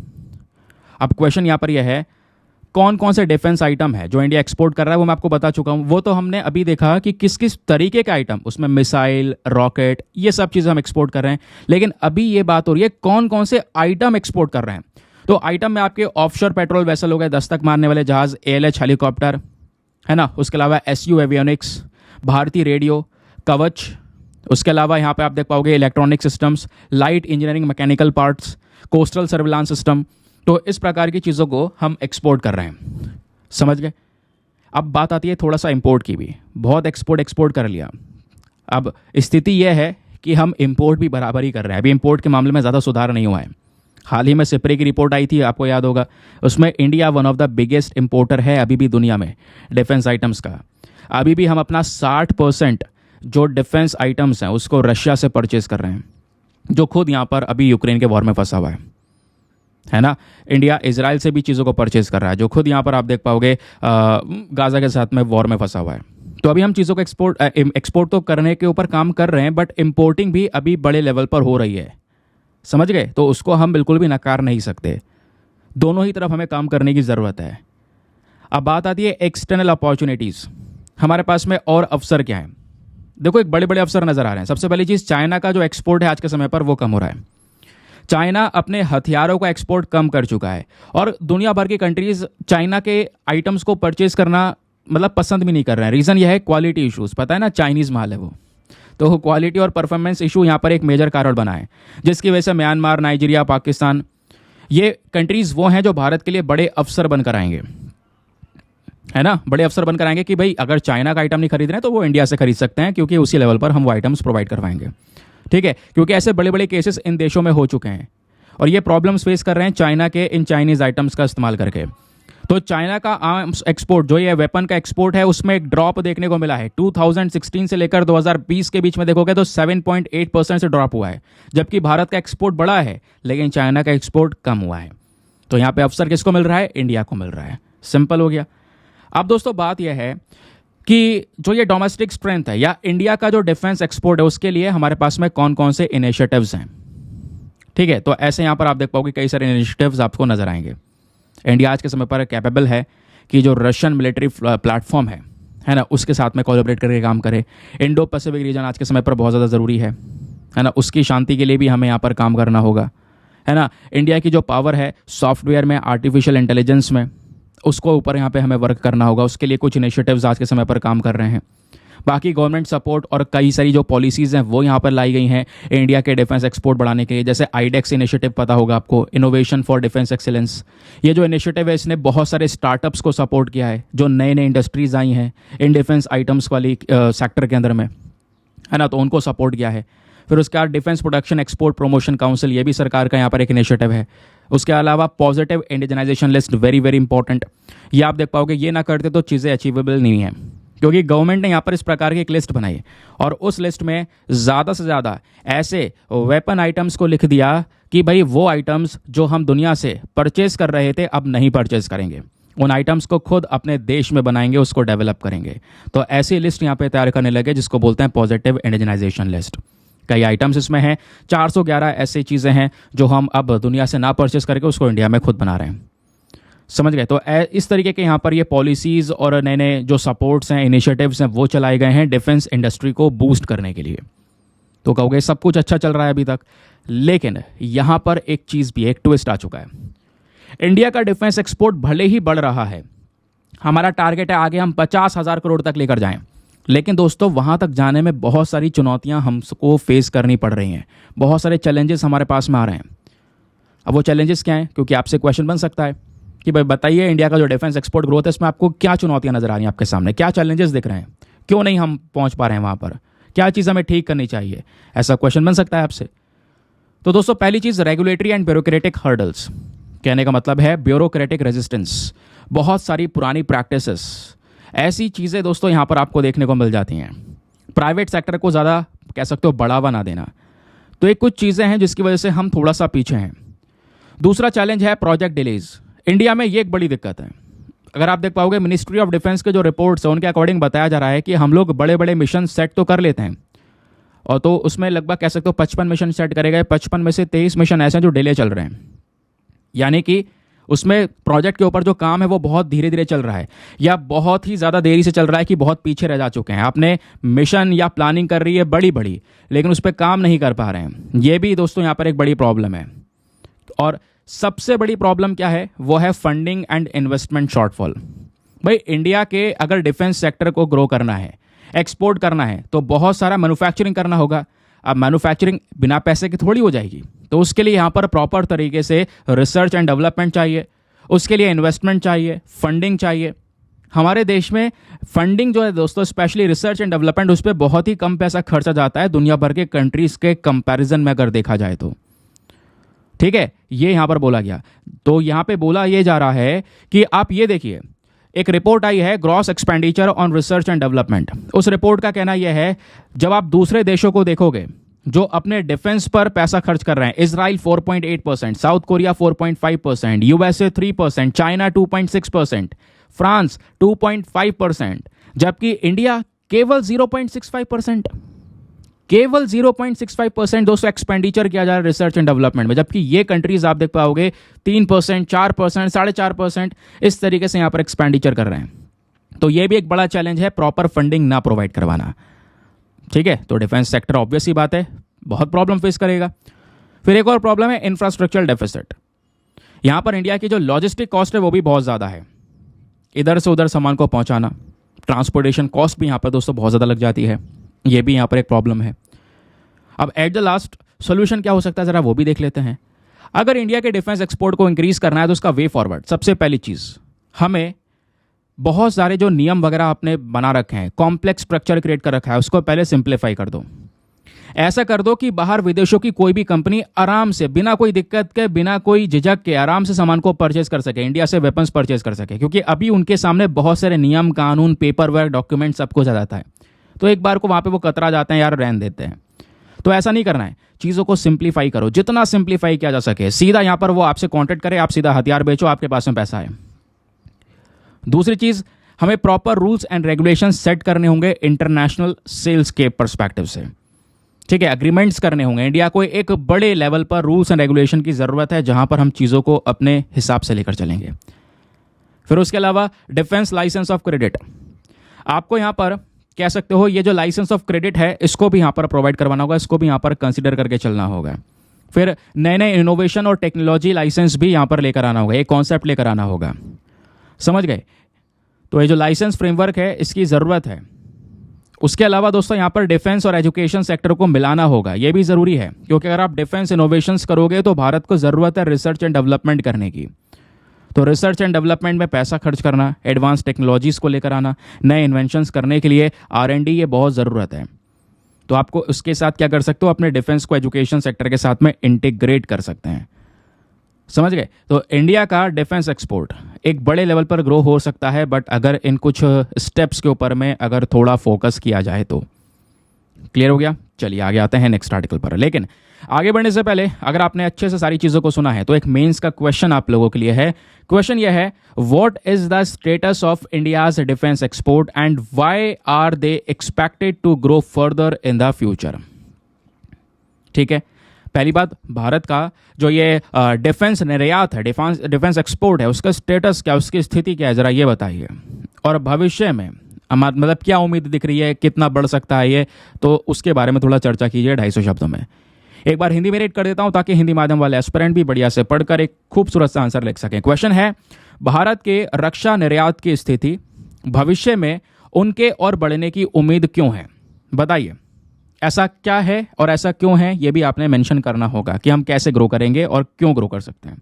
अब क्वेश्चन यहाँ पर यह है, कौन कौन से डिफेंस आइटम है जो इंडिया एक्सपोर्ट कर रहा है, वो मैं आपको बता चुका हूँ। वो तो हमने अभी देखा कि किस किस तरीके के आइटम, उसमें मिसाइल, रॉकेट, ये सब चीज़ें हम एक्सपोर्ट कर रहे हैं। लेकिन अभी ये बात हो रही है कौन कौन से आइटम एक्सपोर्ट कर रहे हैं। तो आइटम में आपके ऑफशोर पेट्रोल वेसल हो गए, दस्तक मारने वाले जहाज, ALH हेलीकॉप्टर, है ना, उसके अलावा SU एवियोनिक्स, भारतीय रेडियो, कवच, उसके अलावा यहाँ पे आप देख पाओगे electronic systems, light engineering mechanical parts, coastal surveillance system. तो इस प्रकार की चीज़ों को हम एक्सपोर्ट कर रहे हैं। समझ गए? अब बात आती है थोड़ा सा इंपोर्ट की भी। बहुत एक्सपोर्ट कर लिया, अब स्थिति यह है कि हम इंपोर्ट भी बराबर ही कर रहे हैं। अभी इंपोर्ट के मामले में ज़्यादा सुधार नहीं हुआ है। हाल ही में सिप्रे की रिपोर्ट आई थी, आपको याद होगा, उसमें India one of the biggest importer है अभी भी दुनिया में डिफेंस आइटम्स का। अभी भी हम अपना 60% जो डिफेंस आइटम्स हैं उसको रशिया से परचेज कर रहे हैं, जो खुद यहाँ पर अभी यूक्रेन के वॉर में फंसा हुआ है ना। इंडिया इजराइल से भी चीज़ों को परचेज कर रहा है, जो खुद यहाँ पर आप देख पाओगे गाज़ा के साथ में वॉर में फंसा हुआ है। तो अभी हम चीज़ों को एक्सपोर्ट तो करने के ऊपर काम कर रहे हैं, बट इंपोर्टिंग भी अभी बड़े लेवल पर हो रही है। समझ गए? तो उसको हम बिल्कुल भी नकार नहीं सकते। दोनों ही तरफ हमें काम करने की ज़रूरत है। अब बात आती है एक्सटर्नल अपॉर्चुनिटीज़, हमारे पास में और अवसर क्या हैं। देखो, एक बड़े बड़े अवसर नज़र आ रहे हैं। सबसे पहली चीज़, चाइना का जो एक्सपोर्ट है आज के समय पर वो कम हो रहा है। चाइना अपने हथियारों का एक्सपोर्ट कम कर चुका है, और दुनिया भर की कंट्रीज़ चाइना के आइटम्स को परचेज करना मतलब पसंद भी नहीं कर रहे हैं। रीज़न यह है क्वालिटी इशूज़। पता है ना, चाइनीज़ माल है वो, तो क्वालिटी और परफॉर्मेंस इशू यहाँ पर एक मेजर कारण बना है, जिसकी वजह से म्यांमार, नाइजीरिया, पाकिस्तान, ये कंट्रीज़ वो हैं जो भारत के लिए बड़े अवसर बनकर आएंगे, है ना। बड़े अवसर बनकर आएंगे कि भाई अगर चाइना का आइटम नहीं खरीद रहे हैं तो वो इंडिया से खरीद सकते हैं, क्योंकि उसी लेवल पर हम वो आइटम्स प्रोवाइड करवाएंगे। ठीक है, क्योंकि ऐसे बड़े बड़े केसेस इन देशों में हो चुके हैं, और ये प्रॉब्लम्स फेस कर रहे हैं चाइना के इन चाइनीज़ आइटम्स का इस्तेमाल करके। तो चाइना का आर्म्स एक्सपोर्ट, जो ये वेपन का एक्सपोर्ट है, उसमें एक ड्रॉप देखने को मिला है। 2016 से लेकर 2020 के बीच में देखोगे तो 7.8% से ड्रॉप हुआ है, जबकि भारत का एक्सपोर्ट बढ़ा है, लेकिन चाइना का एक्सपोर्ट कम हुआ है। तो यहाँ पे अवसर किसको मिल रहा है? इंडिया को मिल रहा है। सिंपल हो गया। अब दोस्तों बात यह है कि जो ये डोमेस्टिक स्ट्रेंथ है या इंडिया का जो डिफेंस एक्सपोर्ट है, उसके लिए हमारे पास में कौन कौन से इनिशिएटिव्स हैं। ठीक है, तो ऐसे यहाँ पर आप देख पाओगे कई सारे इनिशिएटिव्स आपको नजर आएंगे। इंडिया आज के समय पर कैपेबल है कि जो रशियन मिलिट्री प्लेटफॉर्म है ना, उसके साथ में कोलैबोरेट करके काम करे। इंडो पैसिफिक रीजन आज के समय पर बहुत ज़्यादा ज़रूरी है ना, उसकी शांति के लिए भी हमें यहाँ पर काम करना होगा, है ना। इंडिया की जो पावर है सॉफ्टवेयर में, आर्टिफिशियल इंटेलिजेंस में, उसको ऊपर यहाँ पे हमें वर्क करना होगा। उसके लिए कुछ इनिशिएटिव्स आज के समय पर काम कर रहे हैं। बाकी गवर्नमेंट सपोर्ट और कई सारी जो पॉलिसीज़ हैं वो यहाँ पर लाई गई हैं इंडिया के डिफेंस एक्सपोर्ट बढ़ाने के लिए। जैसे आईडेक्स इनिशिएटिव पता होगा आपको, इनोवेशन फॉर डिफेंस एक्सीलेंस। ये जो इनिशिएटिव है इसने बहुत सारे स्टार्टअप्स को सपोर्ट किया है, जो नए नए इंडस्ट्रीज़ आई हैं इन डिफेंस आइटम्स वाली सेक्टर के अंदर में, है ना, तो उनको सपोर्ट किया है। फिर उसके बाद defence production export promotion council, ये भी सरकार का यहाँ पर एक इनिशिएटिव है। उसके अलावा positive indigenisation list, very very important. ये आप देख पाओगे, ये ना करते तो चीज़ें अचीवेबल नहीं है, क्योंकि गवर्नमेंट ने यहाँ पर इस प्रकार की एक लिस्ट बनाई और उस लिस्ट में ज़्यादा से ज़्यादा ऐसे वेपन आइटम्स को लिख दिया कि भाई वो आइटम्स जो हम दुनिया से परचेज कर रहे थे अब नहीं परचेज करेंगे, उन आइटम्स को खुद अपने देश में बनाएंगे, उसको डेवलप करेंगे। तो ऐसी लिस्ट यहाँ पे तैयार करने लगे जिसको बोलते हैं पॉजिटिव इंडिजनाइजेशन लिस्ट। कई आइटम्स इसमें हैं, 411 ऐसी चीज़ें हैं जो हम अब दुनिया से ना परचेज करके उसको इंडिया में खुद बना रहे हैं। समझ गए? तो इस तरीके के यहाँ पर ये पॉलिसीज़ और नए नए जो सपोर्ट्स हैं, इनिशिएटिव्स हैं, वो चलाए गए हैं डिफेंस इंडस्ट्री को बूस्ट करने के लिए। तो कहोगे सब कुछ अच्छा चल रहा है अभी तक, लेकिन यहाँ पर एक चीज़ भी, एक ट्विस्ट आ चुका है। इंडिया का डिफेंस एक्सपोर्ट भले ही बढ़ रहा है, हमारा टारगेट है आगे हम 50,000 करोड़ तक लेकर जाएं, लेकिन दोस्तों वहाँ तक जाने में बहुत सारी चुनौतियाँ हमको फेस करनी पड़ रही हैं, बहुत सारे चैलेंजेस हमारे पास में आ रहे हैं। अब वो चैलेंजेस क्या हैं? क्योंकि आपसे क्वेश्चन बन सकता है कि भाई बताइए, इंडिया का जो डिफेंस एक्सपोर्ट ग्रोथ है इसमें आपको क्या चुनौतियां नजर आ रही हैं, आपके सामने क्या चैलेंजेस दिख रहे हैं, क्यों नहीं हम पहुंच पा रहे हैं वहां पर, क्या चीज़ हमें ठीक करनी चाहिए, ऐसा क्वेश्चन बन सकता है आपसे। तो दोस्तों पहली चीज़, रेगुलेटरी एंड ब्यूरोक्रेटिक हर्डल्स। कहने का मतलब है ब्यूरोक्रेटिक रेजिस्टेंस, बहुत सारी पुरानी प्रैक्टिसेस, ऐसी चीज़ें दोस्तों यहाँ पर आपको देखने को मिल जाती हैं। प्राइवेट सेक्टर को ज़्यादा कह सकते हो बढ़ावा ना देना, तो ये कुछ चीज़ें हैं जिसकी वजह से हम थोड़ा सा पीछे हैं। दूसरा चैलेंज है प्रोजेक्ट डिलेज। इंडिया में ये एक बड़ी दिक्कत है, अगर आप देख पाओगे मिनिस्ट्री ऑफ डिफेंस के जो रिपोर्ट्स है उनके अकॉर्डिंग बताया जा रहा है कि हम लोग बड़े बड़े मिशन सेट तो कर लेते हैं, और तो उसमें लगभग कह सकते हो 55 मिशन सेट करे गए, 55 में से 23 मिशन ऐसे हैं जो डिले चल रहे हैं, यानी कि उसमें प्रोजेक्ट के ऊपर जो काम है वो बहुत धीरे धीरे चल रहा है या बहुत ही ज़्यादा देरी से चल रहा है कि बहुत पीछे रह जा चुके हैं। आपने मिशन या प्लानिंग कर रही है बड़ी बड़ी, लेकिन उस पर काम नहीं कर पा रहे हैं। ये भी दोस्तों यहाँ पर एक बड़ी प्रॉब्लम है। और सबसे बड़ी प्रॉब्लम क्या है, वो है फंडिंग एंड इन्वेस्टमेंट शॉर्टफॉल। भाई इंडिया के अगर डिफेंस सेक्टर को ग्रो करना है, एक्सपोर्ट करना है, तो बहुत सारा मैन्युफैक्चरिंग करना होगा। अब मैन्युफैक्चरिंग बिना पैसे की थोड़ी हो जाएगी, तो उसके लिए यहाँ पर प्रॉपर तरीके से रिसर्च एंड डेवलपमेंट चाहिए, उसके लिए इन्वेस्टमेंट चाहिए, फंडिंग चाहिए। हमारे देश में फंडिंग जो है दोस्तों, स्पेशली रिसर्च एंड डेवलपमेंट, उस पर बहुत ही कम पैसा खर्चा जाता है दुनिया भर के कंट्रीज के कंपैरिजन में अगर देखा जाए तो। ठीक है, ये यहाँ पर बोला गया। तो यहाँ पे बोला ये जा रहा है कि आप ये देखिए, एक रिपोर्ट आई है gross expenditure on research and development. उस रिपोर्ट का कहना यह है, जब आप दूसरे देशों को देखोगे जो अपने डिफेंस पर पैसा खर्च कर रहे हैं, Israel 4.8%, south Korea 4.5%, USA 3%, China 2.6%, France 2.5%, जबकि इंडिया केवल 0.65%, केवल 0.65% दोस्तों एक्सपेंडिचर किया जा रहा है रिसर्च एंड डेवलपमेंट में। जबकि ये कंट्रीज आप देख पाओगे 3%, 4%, 4.5% इस तरीके से यहाँ पर एक्सपेंडिचर कर रहे हैं। तो ये भी एक बड़ा चैलेंज है, प्रॉपर फंडिंग ना प्रोवाइड करवाना। ठीक है, तो डिफेंस सेक्टर ऑब्वियस ही बात है बहुत प्रॉब्लम फेस करेगा। फिर एक और प्रॉब्लम है इंफ्रास्ट्रक्चर डेफिसिट। यहाँ पर इंडिया की जो लॉजिस्टिक कॉस्ट है वो भी बहुत ज़्यादा है, इधर से उधर सामान को पहुँचाना, ट्रांसपोर्टेशन कॉस्ट भी यहाँ पर दोस्तों बहुत ज़्यादा लग जाती है। ये भी यहाँ पर एक प्रॉब्लम है। अब एट द लास्ट सोल्यूशन क्या हो सकता है, ज़रा वो भी देख लेते हैं। अगर इंडिया के डिफेंस एक्सपोर्ट को इंक्रीज करना है तो उसका वे फॉरवर्ड, सबसे पहली चीज़, हमें बहुत सारे जो नियम वगैरह आपने बना रखे हैं, कॉम्प्लेक्स स्ट्रक्चर क्रिएट कर रखा है, उसको पहले सिंप्लीफाई कर दो। ऐसा कर दो कि बाहर विदेशों की कोई भी कंपनी आराम से, बिना कोई दिक्कत के, बिना कोई झिझक के आराम से सामान को परचेज कर सके, इंडिया से वेपन्स परचेज कर सके। क्योंकि अभी उनके सामने बहुत सारे नियम, कानून, पेपर वर्क, डॉक्यूमेंट सब कुछ आ जाता है, तो एक बार को वहाँ पे वो कतरा जाते हैं, यार रहने देते हैं। तो ऐसा नहीं करना है, चीज़ों को सिंप्लीफाई करो, जितना सिंप्लीफाई किया जा सके। सीधा यहाँ पर वो आपसे कॉन्टेक्ट करे, आप सीधा हथियार बेचो, आपके पास में पैसा है। दूसरी चीज़, हमें proper rules and regulation set करने होंगे इंटरनेशनल सेल्स के पर्सपेक्टिव से। ठीक है, एग्रीमेंट्स करने होंगे। इंडिया को एक बड़े लेवल पर रूल्स एंड रेगुलेशन की ज़रूरत है, जहाँ पर हम चीज़ों को अपने हिसाब से लेकर चलेंगे। फिर उसके अलावा डिफेंस लाइसेंस ऑफ क्रेडिट, आपको यहाँ पर कह सकते हो ये जो लाइसेंस ऑफ क्रेडिट है इसको भी यहाँ पर प्रोवाइड करवाना होगा, इसको भी यहाँ पर कंसिडर करके चलना होगा। फिर नए नए इनोवेशन और टेक्नोलॉजी लाइसेंस भी यहाँ पर लेकर आना होगा, एक कॉन्सेप्ट लेकर आना होगा। समझ गए? तो ये जो लाइसेंस फ्रेमवर्क है इसकी ज़रूरत है। उसके अलावा दोस्तों यहाँ पर डिफेंस और एजुकेशन सेक्टर को मिलाना होगा, ये भी ज़रूरी है, क्योंकि अगर आप डिफेंस इनोवेशंस करोगे तो भारत को ज़रूरत है रिसर्च एंड डेवलपमेंट करने की। तो रिसर्च एंड डेवलपमेंट में पैसा खर्च करना, एडवांस टेक्नोलॉजीज़ को लेकर आना, नए इन्वेंशंस करने के लिए R&D ये बहुत ज़रूरत है। तो आपको उसके साथ क्या कर सकते हो, अपने डिफेंस को एजुकेशन सेक्टर के साथ में इंटीग्रेट कर सकते हैं। समझ गए? तो इंडिया का डिफेंस एक्सपोर्ट एक बड़े लेवल पर ग्रो हो सकता है, बट अगर इन कुछ स्टेप्स के ऊपर में अगर थोड़ा फोकस किया जाए तो। क्लियर हो गया? चलिए आगे आते हैं नेक्स्ट आर्टिकल पर। लेकिन आगे बढ़ने से पहले अगर आपने अच्छे से सारी चीज़ों को सुना है तो एक मेंस का क्वेश्चन आप लोगों के लिए है। क्वेश्चन यह है, what is the status of India's defence export and why are they expected to grow further in the future. ठीक है, पहली बात, भारत का जो ये डिफेंस निर्यात है, डिफेंस एक्सपोर्ट है, उसका स्टेटस क्या, उसकी स्थिति क्या है, ज़रा ये बताइए। और भविष्य में मतलब क्या उम्मीद दिख रही है, कितना बढ़ सकता है ये, तो उसके बारे में थोड़ा चर्चा कीजिए 250 शब्दों में। एक बार हिंदी में रीड कर देता हूं ताकि हिंदी माध्यम वाले एस्पिरेंट भी बढ़िया से पढ़कर एक खूबसूरत सा आंसर लिख सकें। क्वेश्चन है, भारत के रक्षा निर्यात की स्थिति भविष्य में उनके और बढ़ने की उम्मीद क्यों है, बताइए। ऐसा क्या है और ऐसा क्यों है, ये भी आपने मेंशन करना होगा कि हम कैसे ग्रो करेंगे और क्यों ग्रो कर सकते हैं।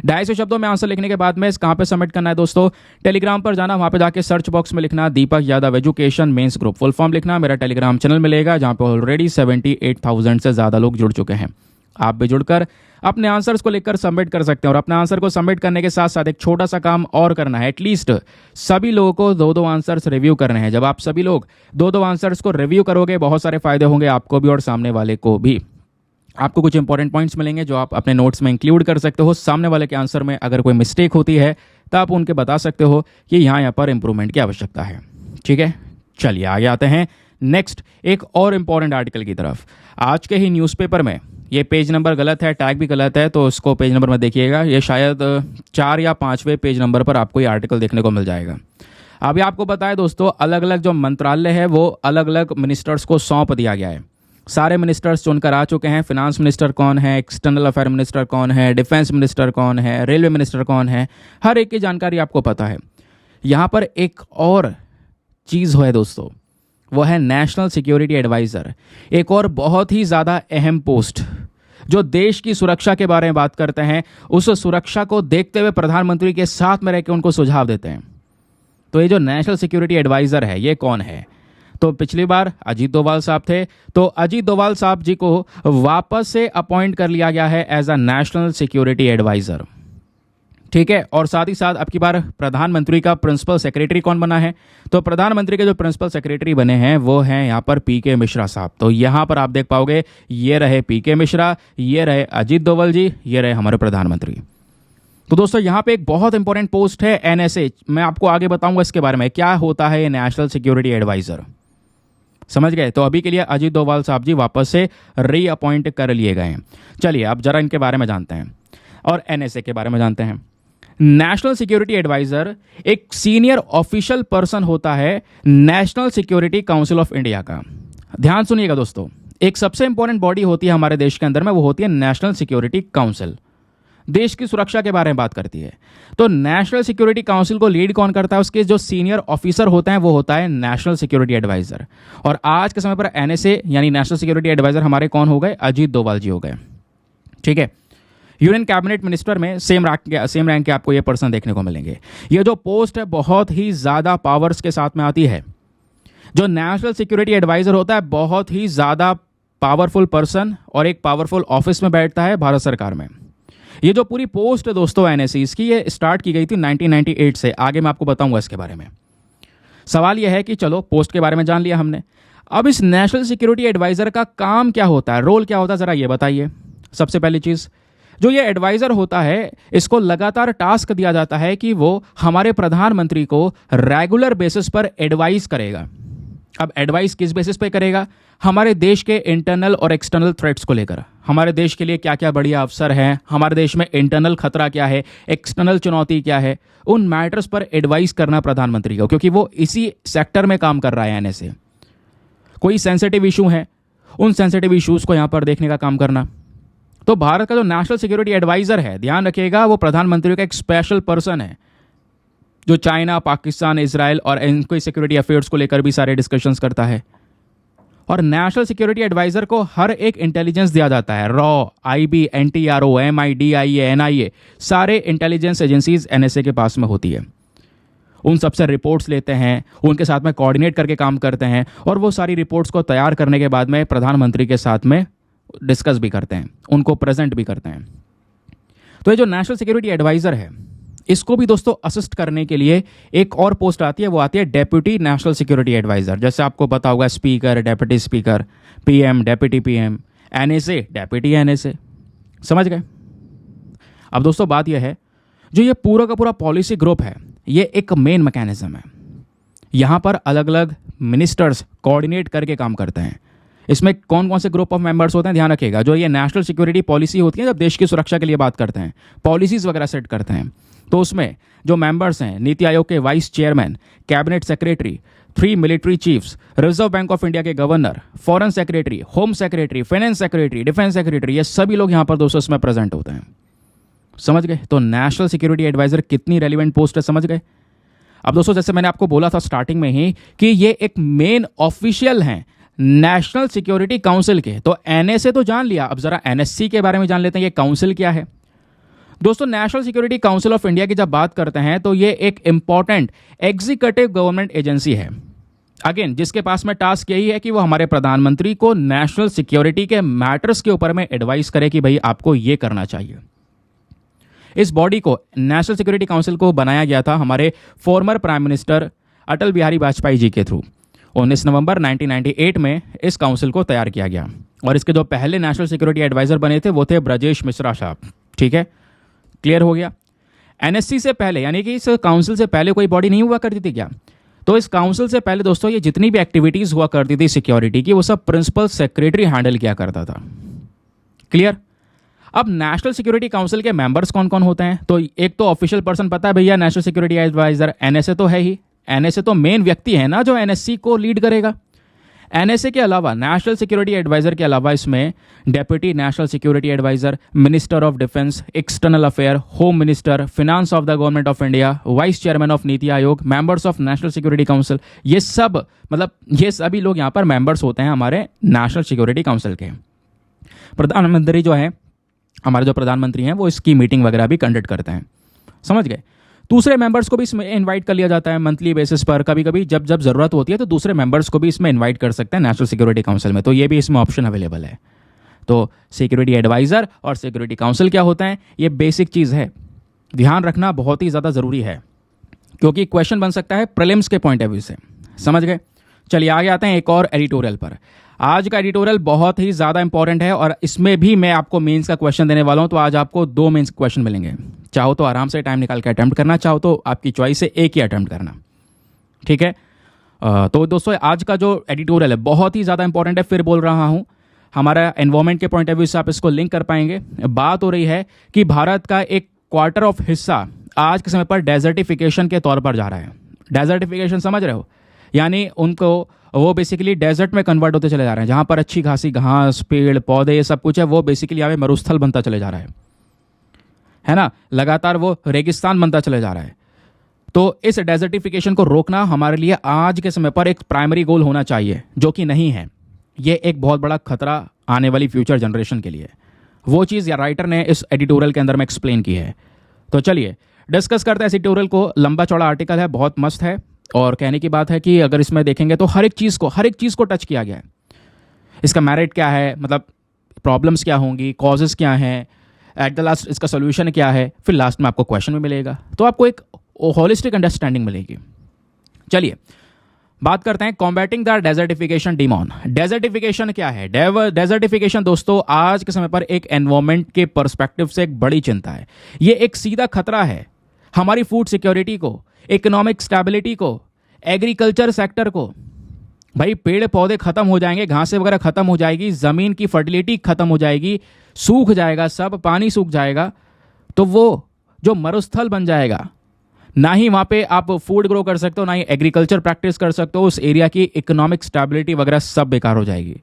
250 शब्दों में आंसर लिखने के बाद में कहाँ पे सबमिट करना है दोस्तों, टेलीग्राम पर जाना, वहाँ पे जाके सर्च बॉक्स में लिखना Deepak Yadav education mains group, full form लिखना, मेरा टेलीग्राम चैनल मिलेगा जहाँ पे ऑलरेडी 78,000 से ज़्यादा लोग जुड़ चुके हैं। आप भी जुड़कर अपने आंसर्स को लिखकर सबमिट कर सकते हैं। और अपने आंसर को सबमिट करने के साथ साथ एक छोटा सा काम और करना है, एटलीस्ट सभी लोगों को 2-2 आंसर्स रिव्यू करने हैं। जब आप सभी लोग 2-2 आंसर्स को रिव्यू करोगे, बहुत सारे फायदे होंगे आपको भी और सामने वाले को भी। आपको कुछ इंपॉर्टेंट पॉइंट्स मिलेंगे जो आप अपने नोट्स में इंक्लूड कर सकते हो। सामने वाले के आंसर में अगर कोई मिस्टेक होती है तो आप उनके बता सकते हो कि यहाँ पर इंप्रूवमेंट की आवश्यकता है। ठीक है, चलिए आगे आते हैं नेक्स्ट एक और इम्पॉर्टेंट आर्टिकल की तरफ। आज के ही न्यूज़पेपर में, ये पेज नंबर गलत है, टैग भी गलत है, तो इसको पेज नंबर में देखिएगा। ये शायद 4 या 5वें पेज नंबर पर आपको ये आर्टिकल देखने को मिल जाएगा। अभी आपको बताएं दोस्तों, अलग अलग जो मंत्रालय है वो अलग अलग मिनिस्टर्स को सौंप दिया गया है। सारे मिनिस्टर्स चुनकर आ चुके हैं। फिनांस मिनिस्टर कौन है, एक्सटर्नल अफेयर मिनिस्टर कौन है, डिफेंस मिनिस्टर कौन है, रेलवे मिनिस्टर कौन है, हर एक की जानकारी आपको पता है। यहाँ पर एक और चीज़ है दोस्तों, वो है नेशनल सिक्योरिटी एडवाइज़र। एक और बहुत ही ज़्यादा अहम पोस्ट जो देश की सुरक्षा के बारे में बात करते हैं, उस सुरक्षा को देखते हुए प्रधानमंत्री के साथ में रहकर उनको सुझाव देते हैं। तो ये जो नेशनल सिक्योरिटी एडवाइज़र है ये कौन है? तो पिछली बार अजीत डोभाल साहब थे, तो अजीत डोभाल साहब जी को वापस से अपॉइंट कर लिया गया है as a national security adviser. ठीक है, और साथ ही साथ अब की बार प्रधानमंत्री का प्रिंसिपल सेक्रेटरी कौन बना है? तो प्रधानमंत्री के जो प्रिंसिपल सेक्रेटरी बने हैं वो हैं यहाँ पर पीके मिश्रा साहब। तो यहाँ पर आप देख पाओगे, ये रहे पीके मिश्रा, ये रहे अजीत डोभाल जी, ये रहे हमारे प्रधानमंत्री। तो दोस्तों यहाँ पे एक बहुत इंपॉर्टेंट पोस्ट है एनएसए। मैं आपको आगे बताऊंगा इसके बारे में क्या होता है ये नेशनल सिक्योरिटी एडवाइजर। समझ गए? तो अभी के लिए अजीत डोभाल साहब जी वापस से रीअपॉइंट कर लिए गए हैं। चलिए अब जरा इनके बारे में जानते हैं और एनएसए के बारे में जानते हैं। नेशनल सिक्योरिटी एडवाइजर एक सीनियर ऑफिशियल पर्सन होता है national security council of India का। ध्यान सुनिएगा दोस्तों, एक सबसे इंपॉर्टेंट बॉडी होती है हमारे देश के अंदर में, वो होती है नेशनल सिक्योरिटी काउंसिल। देश की सुरक्षा के बारे में बात करती है। तो नेशनल सिक्योरिटी काउंसिल को लीड कौन करता है? उसके जो सीनियर ऑफिसर होते हैं वो होता है नेशनल सिक्योरिटी एडवाइजर। और आज के समय पर एनएसए यानी नेशनल सिक्योरिटी एडवाइजर हमारे कौन हो गए? अजीत डोभाल जी हो गए। ठीक है, यूनियन कैबिनेट मिनिस्टर में सेम रैंक के आपको ये पर्सन देखने को मिलेंगे। ये जो पोस्ट है बहुत ही ज़्यादा पावर्स के साथ में आती है। जो नेशनल सिक्योरिटी एडवाइजर होता है बहुत ही ज़्यादा पावरफुल पर्सन और एक पावरफुल ऑफिस में बैठता है भारत सरकार में। ये जो पूरी पोस्ट है दोस्तों एनएसए, इसकी ये स्टार्ट की गई थी 1998 से। आगे मैं आपको बताऊंगा इसके बारे में। सवाल यह है कि चलो पोस्ट के बारे में जान लिया हमने, अब इस नेशनल सिक्योरिटी एडवाइजर का काम क्या होता है, रोल क्या होता है, ज़रा ये बताइए। सबसे पहली चीज़, जो ये एडवाइज़र होता है इसको लगातार टास्क दिया जाता है कि वो हमारे प्रधानमंत्री को रेगुलर बेसिस पर एडवाइस करेगा। अब एडवाइस किस बेसिस पे करेगा? हमारे देश के इंटरनल और एक्सटर्नल थ्रेट्स को लेकर, हमारे देश के लिए क्या क्या बढ़िया अवसर हैं, हमारे देश में इंटरनल खतरा क्या है, एक्सटर्नल चुनौती क्या है, उन मैटर्स पर एडवाइस करना प्रधानमंत्री को, क्योंकि वो इसी सेक्टर में काम कर रहा है एनएसए। कोई सेंसिटिव इशू है, उन सेंसिटिव इशूज़ को यहाँ पर देखने का काम करना। तो भारत का जो नेशनल सिक्योरिटी एडवाइज़र है, ध्यान रखिएगा, वो प्रधानमंत्री का एक स्पेशल पर्सन है जो चाइना, पाकिस्तान, इजराइल और इनके सिक्योरिटी अफेयर्स को लेकर भी सारे डिस्कशंस करता है। और नेशनल सिक्योरिटी एडवाइज़र को हर एक इंटेलिजेंस दिया जाता है। Raw, IB, NTRO, MI, DIA, NIA, सारे इंटेलिजेंस एजेंसीज एनएसए के पास में होती है। उन सबसे रिपोर्ट्स लेते हैं, उनके साथ में कोऑर्डिनेट करके काम करते हैं और वो सारी रिपोर्ट्स को तैयार करने के बाद में प्रधानमंत्री के साथ में डिस्कस भी करते हैं, उनको प्रेजेंट भी करते हैं। तो ये जो नेशनल सिक्योरिटी एडवाइज़र है, इसको भी दोस्तों असिस्ट करने के लिए एक और पोस्ट आती है, वो आती है डेप्यूटी नेशनल सिक्योरिटी एडवाइज़र। जैसे आपको पता होगा speaker, deputy speaker, PM, deputy PM, NSA, deputy NSA. समझ गए? अब दोस्तों बात यह है, जो ये पूरा का पूरा पॉलिसी ग्रुप है, ये एक मेन मैकेनिज्म है। यहाँ पर अलग अलग मिनिस्टर्स कोऑर्डिनेट करके काम करते हैं। इसमें कौन कौन से ग्रुप ऑफ मेंबर्स होते हैं, ध्यान रखिएगा। जो ये नेशनल सिक्योरिटी पॉलिसी होती है, जब देश की सुरक्षा के लिए बात करते हैं, पॉलिसीज़ वगैरह सेट करते हैं, तो उसमें जो मेंबर्स हैं, नीति आयोग के vice chairman, cabinet secretary, 3 military chiefs, Reserve Bank of India के governor, foreign secretary, home secretary, finance secretary, defence secretary, ये सभी लोग यहाँ पर दोस्तों इसमें प्रेजेंट होते हैं। समझ गए? तो नेशनल सिक्योरिटी एडवाइजर कितनी रेलिवेंट पोस्ट है, समझ गए? अब दोस्तों जैसे मैंने आपको बोला था स्टार्टिंग में ही कि ये एक मेन ऑफिशियल हैं नेशनल सिक्योरिटी काउंसिल के। तो एनएसए तो जान लिया, अब जरा एनएससी के बारे में जान लेते हैं, ये काउंसिल क्या है। दोस्तों national security council of India की जब बात करते हैं तो ये एक इंपॉर्टेंट एग्जीक्यूटिव गवर्नमेंट एजेंसी है। अगेन जिसके पास में टास्क यही है कि वो हमारे प्रधानमंत्री को नेशनल सिक्योरिटी के मैटर्स के ऊपर में एडवाइस करे कि भाई आपको ये करना चाहिए। इस बॉडी को, नेशनल सिक्योरिटी काउंसिल को बनाया गया था हमारे former prime minister Atal Bihari Vajpayee ji के थ्रू। 19 नवंबर 1998 में इस काउंसिल को तैयार किया गया और इसके जो पहले नेशनल सिक्योरिटी एडवाइजर बने थे वो थे ब्रजेश मिश्रा साहब। ठीक है, क्लियर हो गया। एनएससी से पहले यानी कि इस काउंसिल से पहले कोई बॉडी नहीं हुआ करती थी क्या? तो इस काउंसिल से पहले दोस्तों ये जितनी भी एक्टिविटीज़ हुआ करती थी सिक्योरिटी की, वो सब प्रिंसिपल सेक्रेटरी हैंडल किया करता था। क्लियर? अब नेशनल सिक्योरिटी काउंसिल के मेंबर्स कौन कौन होते हैं? तो एक तो ऑफिशियल पर्सन पता है भैया, नेशनल सिक्योरिटी एडवाइजर, एनएसए तो है ही। एनएसए तो मेन व्यक्ति है ना जो एनएससी को लीड करेगा। एनएसए के अलावा, नेशनल सिक्योरिटी एडवाइजर के अलावा इसमें deputy national security adviser, minister of defence, external affair, home minister, finance of the government of India, vice chairman of NITI Aayog, members of national security council, ये सब मतलब ये सभी लोग यहाँ पर मेंबर्स होते हैं हमारे नेशनल सिक्योरिटी काउंसिल के। प्रधानमंत्री जो है, हमारे जो प्रधानमंत्री हैं, वो इसकी मीटिंग वगैरह भी कंडक्ट करते हैं। समझ गए? दूसरे मेंबर्स को भी इसमें इनवाइट कर लिया जाता है मंथली बेसिस पर। कभी कभी जब जब ज़रूरत होती है तो दूसरे मेंबर्स को भी इसमें इनवाइट कर सकते हैं नेशनल सिक्योरिटी काउंसिल में। तो ये भी इसमें ऑप्शन अवेलेबल है। तो सिक्योरिटी एडवाइज़र और सिक्योरिटी काउंसिल क्या होता है, ये बेसिक चीज़ है, ध्यान रखना बहुत ही ज़्यादा ज़रूरी है, क्योंकि क्वेश्चन बन सकता है प्रीलिम्स के पॉइंट ऑफ व्यू से। समझ गए? चलिए आगे आते हैं एक और एडिटोरियल पर। आज का एडिटोरियल बहुत ही ज़्यादा इंपॉर्टेंट है और इसमें भी मैं आपको मेंस का क्वेश्चन देने वाला हूं। तो आज आपको 2 मेंस क्वेश्चन मिलेंगे। चाहो तो आराम से टाइम निकाल के अटेम्प्ट करना, चाहो तो आपकी चॉइस से एक ही अटेम्प्ट करना। ठीक है? तो दोस्तों आज का जो एडिटोरियल है बहुत ही ज़्यादा इंपॉर्टेंट है। फिर बोल रहा हूँ, हमारा एनवायरमेंट के पॉइंट ऑफ व्यू से आप इसको लिंक कर पाएंगे। बात हो रही है कि भारत का एक क्वार्टर ऑफ हिस्सा आज के समय पर डेजर्टिफिकेशन के तौर पर जा रहा है। डेजर्टिफिकेशन समझ रहे हो? यानी उनको वो बेसिकली डेजर्ट में कन्वर्ट होते चले जा रहे हैं। जहाँ पर अच्छी खासी घास, पेड़, पौधे, ये सब कुछ है, वो बेसिकली यहाँ पे मरुस्थल बनता चले जा रहा है ना? लगातार वो रेगिस्तान बनता चले जा रहा है। तो इस डेजर्टिफिकेशन को रोकना हमारे लिए आज के समय पर एक प्राइमरी गोल होना चाहिए, जो कि नहीं है। ये एक बहुत बड़ा खतरा आने वाली फ्यूचर जनरेशन के लिए। वो चीज़ या राइटर ने इस एडिटोरियल के अंदर में एक्सप्लेन की है। तो चलिए डिस्कस करते हैं इस एडिटोरियल को। लंबा चौड़ा आर्टिकल है, बहुत मस्त है, और कहने की बात है कि अगर इसमें देखेंगे तो हर एक चीज़ को टच किया गया है। इसका मेरिट क्या है, मतलब प्रॉब्लम्स क्या होंगी, कॉजेज़ क्या हैं, एट द लास्ट इसका सोल्यूशन क्या है, फिर लास्ट में आपको क्वेश्चन भी मिलेगा। तो आपको एक होलिस्टिक अंडरस्टैंडिंग मिलेगी। चलिए बात करते हैं combating the desertification demon. Desertification क्या है? डेजर्टिफिकेशन दोस्तों आज के समय पर एक एनवायरमेंट के पर्सपेक्टिव से एक बड़ी चिंता है। ये एक सीधा खतरा है हमारी फूड सिक्योरिटी को, इकोनॉमिक स्टेबिलिटी को, एग्रीकल्चर सेक्टर को। भाई पेड़ पौधे खत्म हो जाएंगे, घासें वगैरह खत्म हो जाएगी, ज़मीन की फर्टिलिटी खत्म हो जाएगी, सूख जाएगा सब, पानी सूख जाएगा, तो वो जो मरुस्थल बन जाएगा, ना ही वहाँ पे आप फूड ग्रो कर सकते हो, ना ही एग्रीकल्चर प्रैक्टिस कर सकते हो। उस एरिया की इकोनॉमिक स्टेबिलिटी वगैरह सब बेकार हो जाएगी।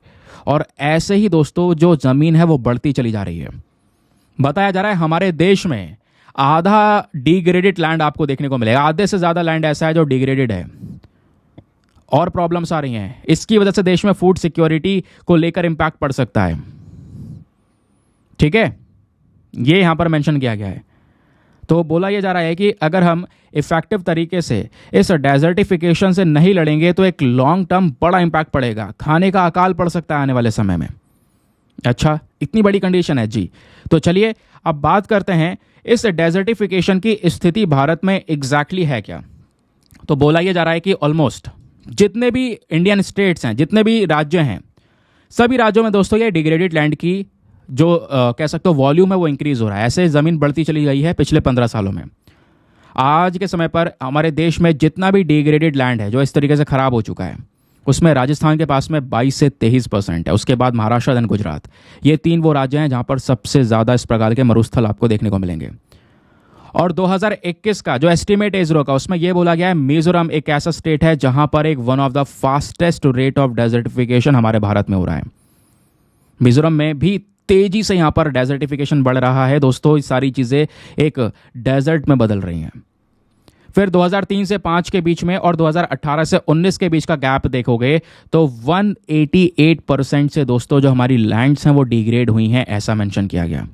और ऐसे ही दोस्तों जो ज़मीन है वो बढ़ती चली जा रही है। बताया जा रहा है हमारे देश में आधा डिग्रेडेड लैंड आपको देखने को मिलेगा। आधे से ज़्यादा लैंड ऐसा है जो डिग्रेडेड है और प्रॉब्लम्स आ रही हैं। इसकी वजह से देश में फूड सिक्योरिटी को लेकर इंपैक्ट पड़ सकता है। ठीक है, ये यहां पर मेंशन किया गया है। तो बोला यह जा रहा है कि अगर हम इफेक्टिव तरीके से इस डेजर्टिफिकेशन से नहीं लड़ेंगे तो एक लॉन्ग टर्म बड़ा इंपैक्ट पड़ेगा, खाने का अकाल पड़ सकता है आने वाले समय में। अच्छा, इतनी बड़ी कंडीशन है जी। तो चलिए अब बात करते हैं इस डेजर्टिफिकेशन की स्थिति भारत में एग्जैक्टली है क्या। तो बोला यह जा रहा है कि ऑलमोस्ट जितने भी इंडियन स्टेट्स हैं, जितने भी राज्य हैं, सभी राज्यों में दोस्तों ये डिग्रेडेड लैंड की जो कह सकते हो वॉल्यूम है वो इंक्रीज हो रहा है। ऐसे ज़मीन बढ़ती चली गई है पिछले 15 सालों में। आज के समय पर हमारे देश में जितना भी डिग्रेडेड लैंड है जो इस तरीके से ख़राब हो चुका है, उसमें राजस्थान के पास में 22 से 23% है। उसके बाद महाराष्ट्र, देन गुजरात। ये 3 वो राज्य हैं जहाँ पर सबसे ज़्यादा इस प्रकार के मरुस्थल आपको देखने को मिलेंगे। और 2021 का जो एस्टिमेट है इसरो का, उसमें यह बोला गया है मिजोरम एक ऐसा स्टेट है जहाँ पर एक one of the fastest rate of desertification हमारे भारत में हो रहा है। मिजोरम में भी तेजी से यहाँ पर डेजर्टिफिकेशन बढ़ रहा है दोस्तों। ये सारी चीज़ें एक डेजर्ट में बदल रही हैं। फिर 2003 से 5 के बीच में और 2018 से 19 के बीच का गैप देखोगे तो 188% से दोस्तों जो हमारी लैंड्स हैं वो डिग्रेड हुई हैं, ऐसा मेंशन किया गया।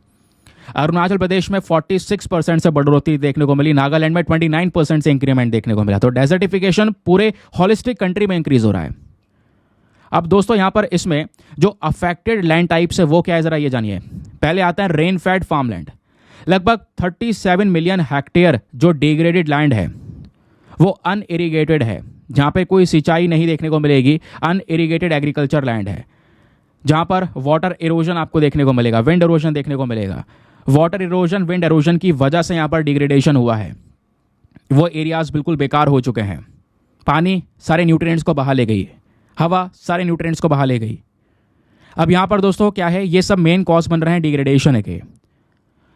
अरुणाचल प्रदेश में 46% से बढ़ोतरी देखने को मिली। नागालैंड में 29% से इंक्रीमेंट देखने को मिला। तो डेजर्टिफिकेशन पूरे हॉलिस्टिक कंट्री में इंक्रीज हो रहा है। अब दोस्तों यहाँ पर इसमें जो अफेक्टेड लैंड टाइप्स है वो क्या है ज़रा ये जानिए। पहले आता है रेन फेड फार्मलैंड। लगभग 37 मिलियन हेक्टेयर जो डिग्रेडेड लैंड है वो अनइरिगेटेड है, जहाँ पे कोई सिंचाई नहीं देखने को मिलेगी। अनइरिगेटेड एग्रीकल्चर लैंड है जहाँ पर वाटर इरोजन आपको देखने को मिलेगा, विंड इरोजन देखने को मिलेगा। वाटर इरोजन, विंड इरोजन की वजह से यहाँ पर डिग्रेडेशन हुआ है। वो एरियाज बिल्कुल बेकार हो चुके हैं। पानी सारे न्यूट्रिएंट्स को बहा ले गई, हवा सारे न्यूट्रिएंट्स को बहा ले गई। अब यहाँ पर दोस्तों क्या है, ये सब मेन कॉज बन रहे हैं डिग्रेडेशन के।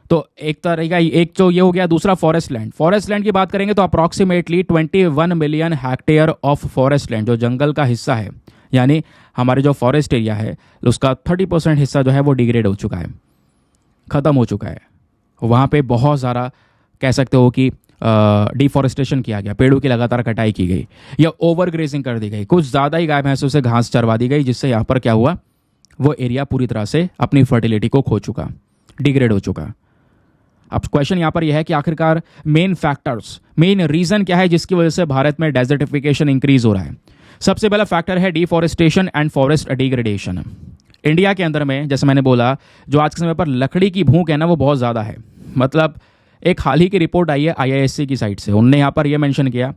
तो एक तरीका, एक तो ये हो गया। दूसरा फॉरेस्ट लैंड। फॉरेस्ट लैंड की बात करेंगे तो approximately 21 million hectare of forest land, जो जंगल का हिस्सा है, यानी हमारे जो फॉरेस्ट एरिया है उसका 30% हिस्सा जो है वो डिग्रेड हो चुका है, ख़त्म हो चुका है। वहाँ पे बहुत ज़्यादा कह सकते हो कि डिफॉरेस्टेशन किया गया, पेड़ों की लगातार कटाई की गई या ओवर ग्रेजिंग कर दी गई, कुछ ज़्यादा ही गाय भैंसों से घास चरवा दी गई, जिससे यहाँ पर क्या हुआ, वो एरिया पूरी तरह से अपनी फर्टिलिटी को खो चुका, डिग्रेड हो चुका। अब क्वेश्चन यहाँ पर यह है कि आखिरकार मेन फैक्टर्स, मेन रीज़न क्या है जिसकी वजह से भारत में डेजर्टिफिकेशन इंक्रीज हो रहा है। सबसे पहला फैक्टर है deforestation and forest degradation. India के अंदर में, जैसे मैंने बोला, जो आज के समय पर लकड़ी की भूख है ना, वो बहुत ज़्यादा है। मतलब एक हाल ही की रिपोर्ट आई है IISc की साइट से, उनने यहाँ पर यह मेंशन किया,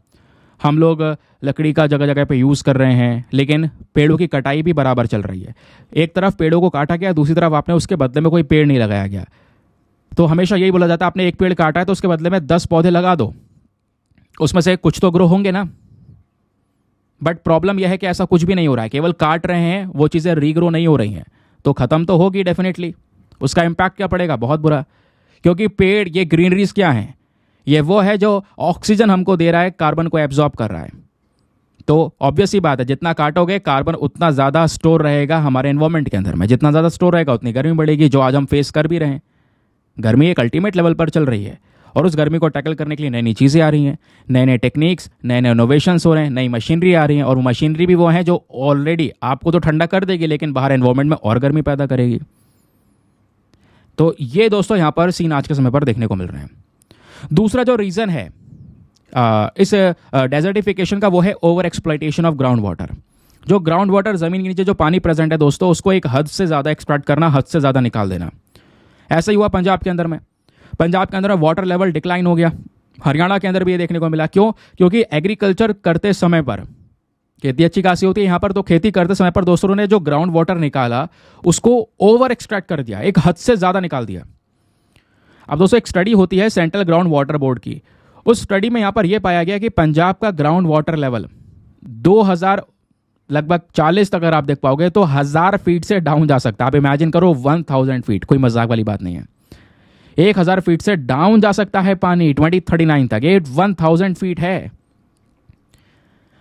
हम लोग लकड़ी का जगह जगह पे यूज़ कर रहे हैं, लेकिन पेड़ों की कटाई भी बराबर चल रही है। एक तरफ पेड़ों को काटा गया, दूसरी तरफ आपने उसके बदले में कोई पेड़ नहीं लगाया गया। तो हमेशा यही बोला जाता है, आपने एक पेड़ काटा है तो उसके बदले में 10 पौधे लगा दो, उसमें से कुछ तो ग्रो होंगे ना। बट प्रॉब्लम यह है कि ऐसा कुछ भी नहीं हो रहा है, केवल काट रहे हैं, वो चीज़ें रीग्रो नहीं हो रही हैं। तो ख़त्म तो होगी डेफिनेटली, उसका इम्पैक्ट क्या पड़ेगा, बहुत बुरा। क्योंकि पेड़, ये ग्रीनरीज क्या हैं, ये वो है जो ऑक्सीजन हमको दे रहा है, कार्बन को एब्जॉर्ब कर रहा है। तो ऑब्वियस ही बात है, जितना काटोगे कार्बन उतना ज़्यादा स्टोर रहेगा हमारे एनवायरनमेंट के अंदर में, जितना ज़्यादा स्टोर रहेगा उतनी गर्मी बढ़ेगी, जो आज हम फेस कर भी रहे हैं। गर्मी एक अल्टीमेट लेवल पर चल रही है और उस गर्मी को टैकल करने के लिए नई नई चीज़ें आ रही हैं, नए नए टेक्निक्स, नए नए इनोवेशंस हो रहे हैं, नई मशीनरी आ रही हैं। और वो मशीनरी भी वो हैं जो ऑलरेडी आपको तो ठंडा कर देगी, लेकिन बाहर एनवायरनमेंट में और गर्मी पैदा करेगी। तो ये दोस्तों यहाँ पर सीन आज के समय पर देखने को मिल रहे हैं। दूसरा जो रीज़न है इस डेजर्टिफिकेशन का, वो है over exploitation of ground water. जो ग्राउंड वाटर, ज़मीन के नीचे जो पानी प्रेजेंट है दोस्तों, उसको एक हद से ज़्यादा एक्सट्रैक्ट करना, हद से ज़्यादा निकाल देना। ऐसा ही हुआ पंजाब के अंदर में। पंजाब के अंदर वाटर लेवल डिक्लाइन हो गया। हरियाणा के अंदर भी ये देखने को मिला। क्यों? क्योंकि एग्रीकल्चर करते समय पर खेती अच्छी खासी होती है यहाँ पर, तो खेती करते समय पर दोस्तों ने जो ग्राउंड वाटर निकाला उसको ओवर एक्सट्रैक्ट कर दिया, एक हद से ज़्यादा निकाल दिया। अब दोस्तों एक स्टडी होती है सेंट्रल ग्राउंड वाटर बोर्ड की, उस स्टडी में यहाँ पर यह पाया गया कि पंजाब का ग्राउंड वाटर लेवल 2000 लगभग 40 तक अगर आप देख पाओगे तो 1000 फीट से डाउन जा सकता है। आप इमेजिन करो 1000 फीट, कोई मजाक वाली बात नहीं है। 1000 फीट से डाउन जा सकता है पानी 2039 तक, ये 1000 फीट है।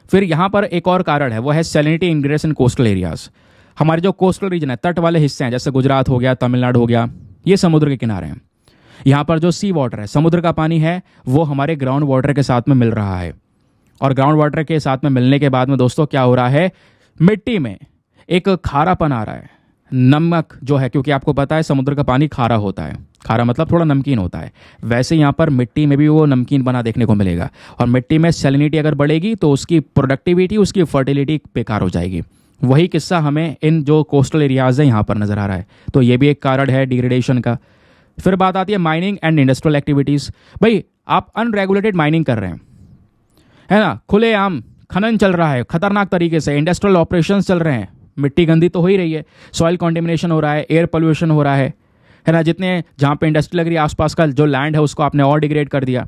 फिर यहां पर एक और कारण है, वो है salinity increase in coastal areas. हमारे जो कोस्टल रीजन है, तट वाले हिस्से हैं, जैसे गुजरात हो गया, तमिलनाडु हो गया, ये समुद्र के किनारे हैं। यहाँ पर जो सी वाटर है, समुद्र का पानी है, वो हमारे ग्राउंड वाटर के साथ में मिल रहा है। और ग्राउंड वाटर के साथ में मिलने के बाद में दोस्तों क्या हो रहा है, मिट्टी में एक खारापन आ रहा है, नमक जो है, क्योंकि आपको पता है समुद्र का पानी खारा होता है, खारा मतलब थोड़ा नमकीन होता है। वैसे यहाँ पर मिट्टी में भी वो नमकीन बना देखने को मिलेगा। और मिट्टी में सैलिनिटी अगर बढ़ेगी तो उसकी प्रोडक्टिविटी, उसकी फर्टिलिटी बेकार हो जाएगी। वही किस्सा हमें इन जो कोस्टल एरियाज है यहाँ पर नज़र आ रहा है। तो ये भी एक कारण है डिग्रेडेशन का। फिर बात आती है माइनिंग एंड इंडस्ट्रियल एक्टिविटीज़। भाई आप अनरेगुलेटेड माइनिंग कर रहे हैं, है ना, खुलेआम खनन चल रहा है, खतरनाक तरीके से इंडस्ट्रियल ऑपरेशंस चल रहे हैं, मिट्टी गंदी तो हो ही रही है, सॉइल कॉन्टेमिनेशन हो रहा है, एयर पोल्यूशन हो रहा है ना। जितने जहाँ पे इंडस्ट्री लग रही है आसपास का जो लैंड है उसको आपने और डिग्रेड कर दिया।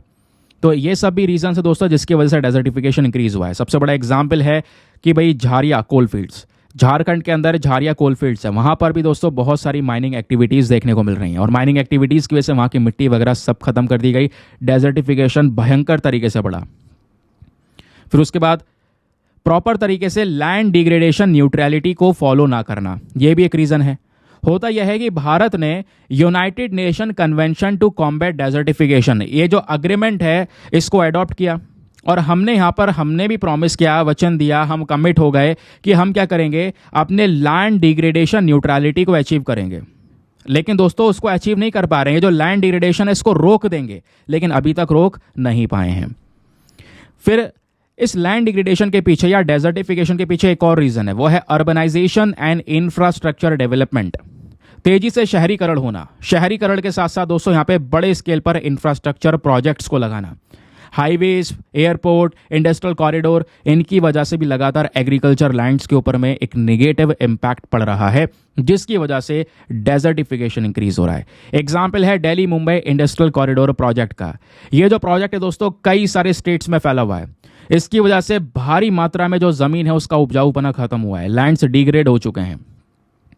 तो ये सब भी रीजन है दोस्तों जिसकी वजह से डेजर्टिफिकेशन इंक्रीज हुआ है। सबसे बड़ा एग्जाम्पल है कि भाई झारिया कोल फील्ड्स, झारखंड के अंदर झारिया कोल फील्ड्स है, वहाँ पर भी दोस्तों बहुत सारी माइनिंग एक्टिविटीज़ देखने को मिल रही हैं। और माइनिंग एक्टिविटीज़ की वजह से वहाँ की मिट्टी वगैरह सब खत्म कर दी गई, डेजर्टिफिकेशन भयंकर तरीके से बढ़ा। फिर उसके बाद प्रॉपर तरीके से लैंड डिग्रेडेशन न्यूट्रलिटी को फॉलो ना करना, यह भी एक रीज़न है। होता यह है कि भारत ने United Nation convention to combat desertification, ये जो अग्रीमेंट है, इसको अडॉप्ट किया। और हमने यहाँ पर हमने भी प्रॉमिस किया, वचन दिया, हम कमिट हो गए कि हम क्या करेंगे, अपने लैंड डिग्रेडेशन न्यूट्रलिटी को अचीव करेंगे। लेकिन दोस्तों उसको अचीव नहीं कर पा रहे हैं। जो लैंड डिग्रेडेशन है इसको रोक देंगे, लेकिन अभी तक रोक नहीं पाए हैं। फिर इस लैंड डिग्रेडेशन के पीछे या डेजर्टिफिकेशन के पीछे एक और रीजन है, वो है अर्बनाइजेशन एंड इंफ्रास्ट्रक्चर डेवलपमेंट। तेजी से शहरीकरण होना, शहरीकरण के साथ साथ दोस्तों यहाँ पे बड़े स्केल पर इंफ्रास्ट्रक्चर प्रोजेक्ट्स को लगाना, हाईवेज, एयरपोर्ट, इंडस्ट्रियल कॉरिडोर, इनकी वजह से भी लगातार एग्रीकल्चर लैंड्स के ऊपर में एक नेगेटिव इम्पैक्ट पड़ रहा है, जिसकी वजह से डेजर्टिफिकेशन इंक्रीज हो रहा है। एग्जाम्पल है Delhi Mumbai industrial corridor project का। ये जो प्रोजेक्ट है दोस्तों कई सारे स्टेट्स में फैला हुआ है। इसकी वजह से भारी मात्रा में जो ज़मीन है उसका उपजाऊपना खत्म हुआ है, लैंड्स डिग्रेड हो चुके हैं।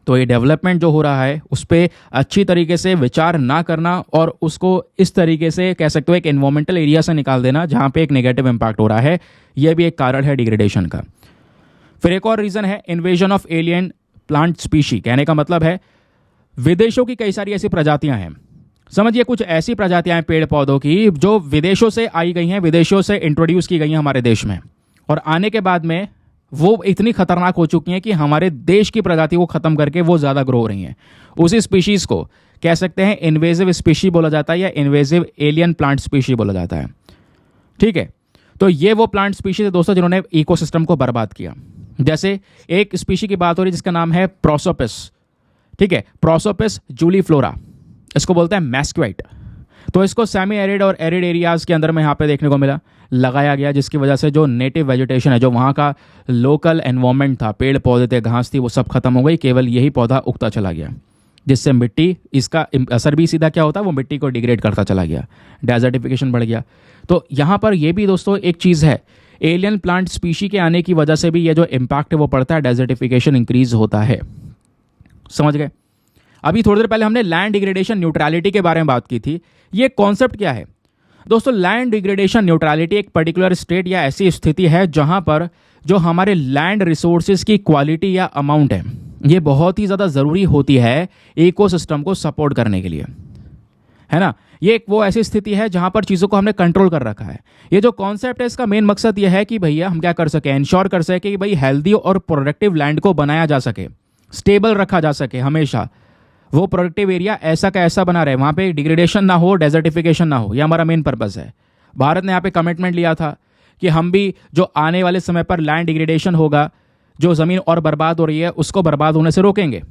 तो ये डेवलपमेंट जो हो रहा है उस पर अच्छी तरीके से विचार ना करना और उसको इस तरीके से कह सकते हो एक एनवायरमेंटल एरिया से निकाल देना जहाँ पे एक नेगेटिव इम्पैक्ट हो रहा है, यह भी एक कारण है डिग्रेडेशन का। फिर एक और रीज़न है invasion of alien plant species. कहने का मतलब है विदेशों की कई सारी ऐसी प्रजातियां हैं, समझिए कुछ ऐसी प्रजातियां हैं पेड़ पौधों की जो विदेशों से आई गई हैं, विदेशों से इंट्रोड्यूस की गई हैं हमारे देश में, और आने के बाद में वो इतनी खतरनाक हो चुकी हैं कि हमारे देश की प्रजाति को खत्म करके वो ज़्यादा ग्रो हो रही हैं। उसी स्पीशीज़ को कह सकते हैं इन्वेजिव स्पीशी बोला जाता है या इन्वेजिव एलियन प्लांट स्पीशी बोला जाता है। ठीक है, तो ये वो प्लांट स्पीशीज है दोस्तों जिन्होंने इकोसिस्टम को बर्बाद किया। जैसे एक स्पीशी की बात हो रही है जिसका नाम है प्रोसोपिस। ठीक है, प्रोसोपिस जूलीफ्लोरा, इसको बोलते हैं मैस्क्वाइट। तो इसको सेमी एरिड और एरिड एरियाज़ के अंदर में यहाँ पे देखने को लगाया गया, जिसकी वजह से जो नेटिव वेजिटेशन है, जो वहाँ का लोकल एनवायरनमेंट था, पेड़ पौधे थे, घास थी, वो सब खत्म हो गई, केवल यही पौधा उगता चला गया, जिससे मिट्टी, इसका असर भी सीधा क्या होता है, वो मिट्टी को डिग्रेड करता चला गया, डेजर्टिफिकेशन बढ़ गया। तो यहाँ पर ये भी दोस्तों एक चीज़ है, एलियन प्लांट स्पीशी के आने की वजह से भी ये जो इम्पैक्ट है वो पड़ता है, डेजर्टिफिकेशन इंक्रीज होता है। समझ गए? अभी थोड़ी देर पहले हमने लैंड डिग्रेडेशन न्यूट्रलिटी के बारे में बात की थी। ये कॉन्सेप्ट क्या है दोस्तों? लैंड डिग्रेडेशन न्यूट्रलिटी एक पर्टिकुलर स्टेट या ऐसी स्थिति है जहां पर जो हमारे लैंड रिसोर्सेज की क्वालिटी या अमाउंट है, ये बहुत ही ज़्यादा ज़रूरी होती है इकोसिस्टम को सपोर्ट करने के लिए, है ना। ये एक वो ऐसी स्थिति है जहां पर चीज़ों को हमने कंट्रोल कर रखा है। ये जो कॉन्सेप्ट है इसका मेन मकसद ये है कि भैया हम क्या कर सकें, इंश्योर कर सके कि भाई हेल्दी और प्रोडक्टिव लैंड को बनाया जा सके, स्टेबल रखा जा सके, हमेशा वो प्रोडक्टिव एरिया ऐसा का ऐसा बना रहे, वहाँ पे डिग्रेडेशन ना हो, डेजर्टिफिकेशन ना हो। ये हमारा मेन पर्पस है। भारत ने यहाँ पे कमिटमेंट लिया था कि हम भी जो आने वाले समय पर लैंड डिग्रेडेशन होगा, जो ज़मीन और बर्बाद हो रही है, उसको बर्बाद होने से रोकेंगे।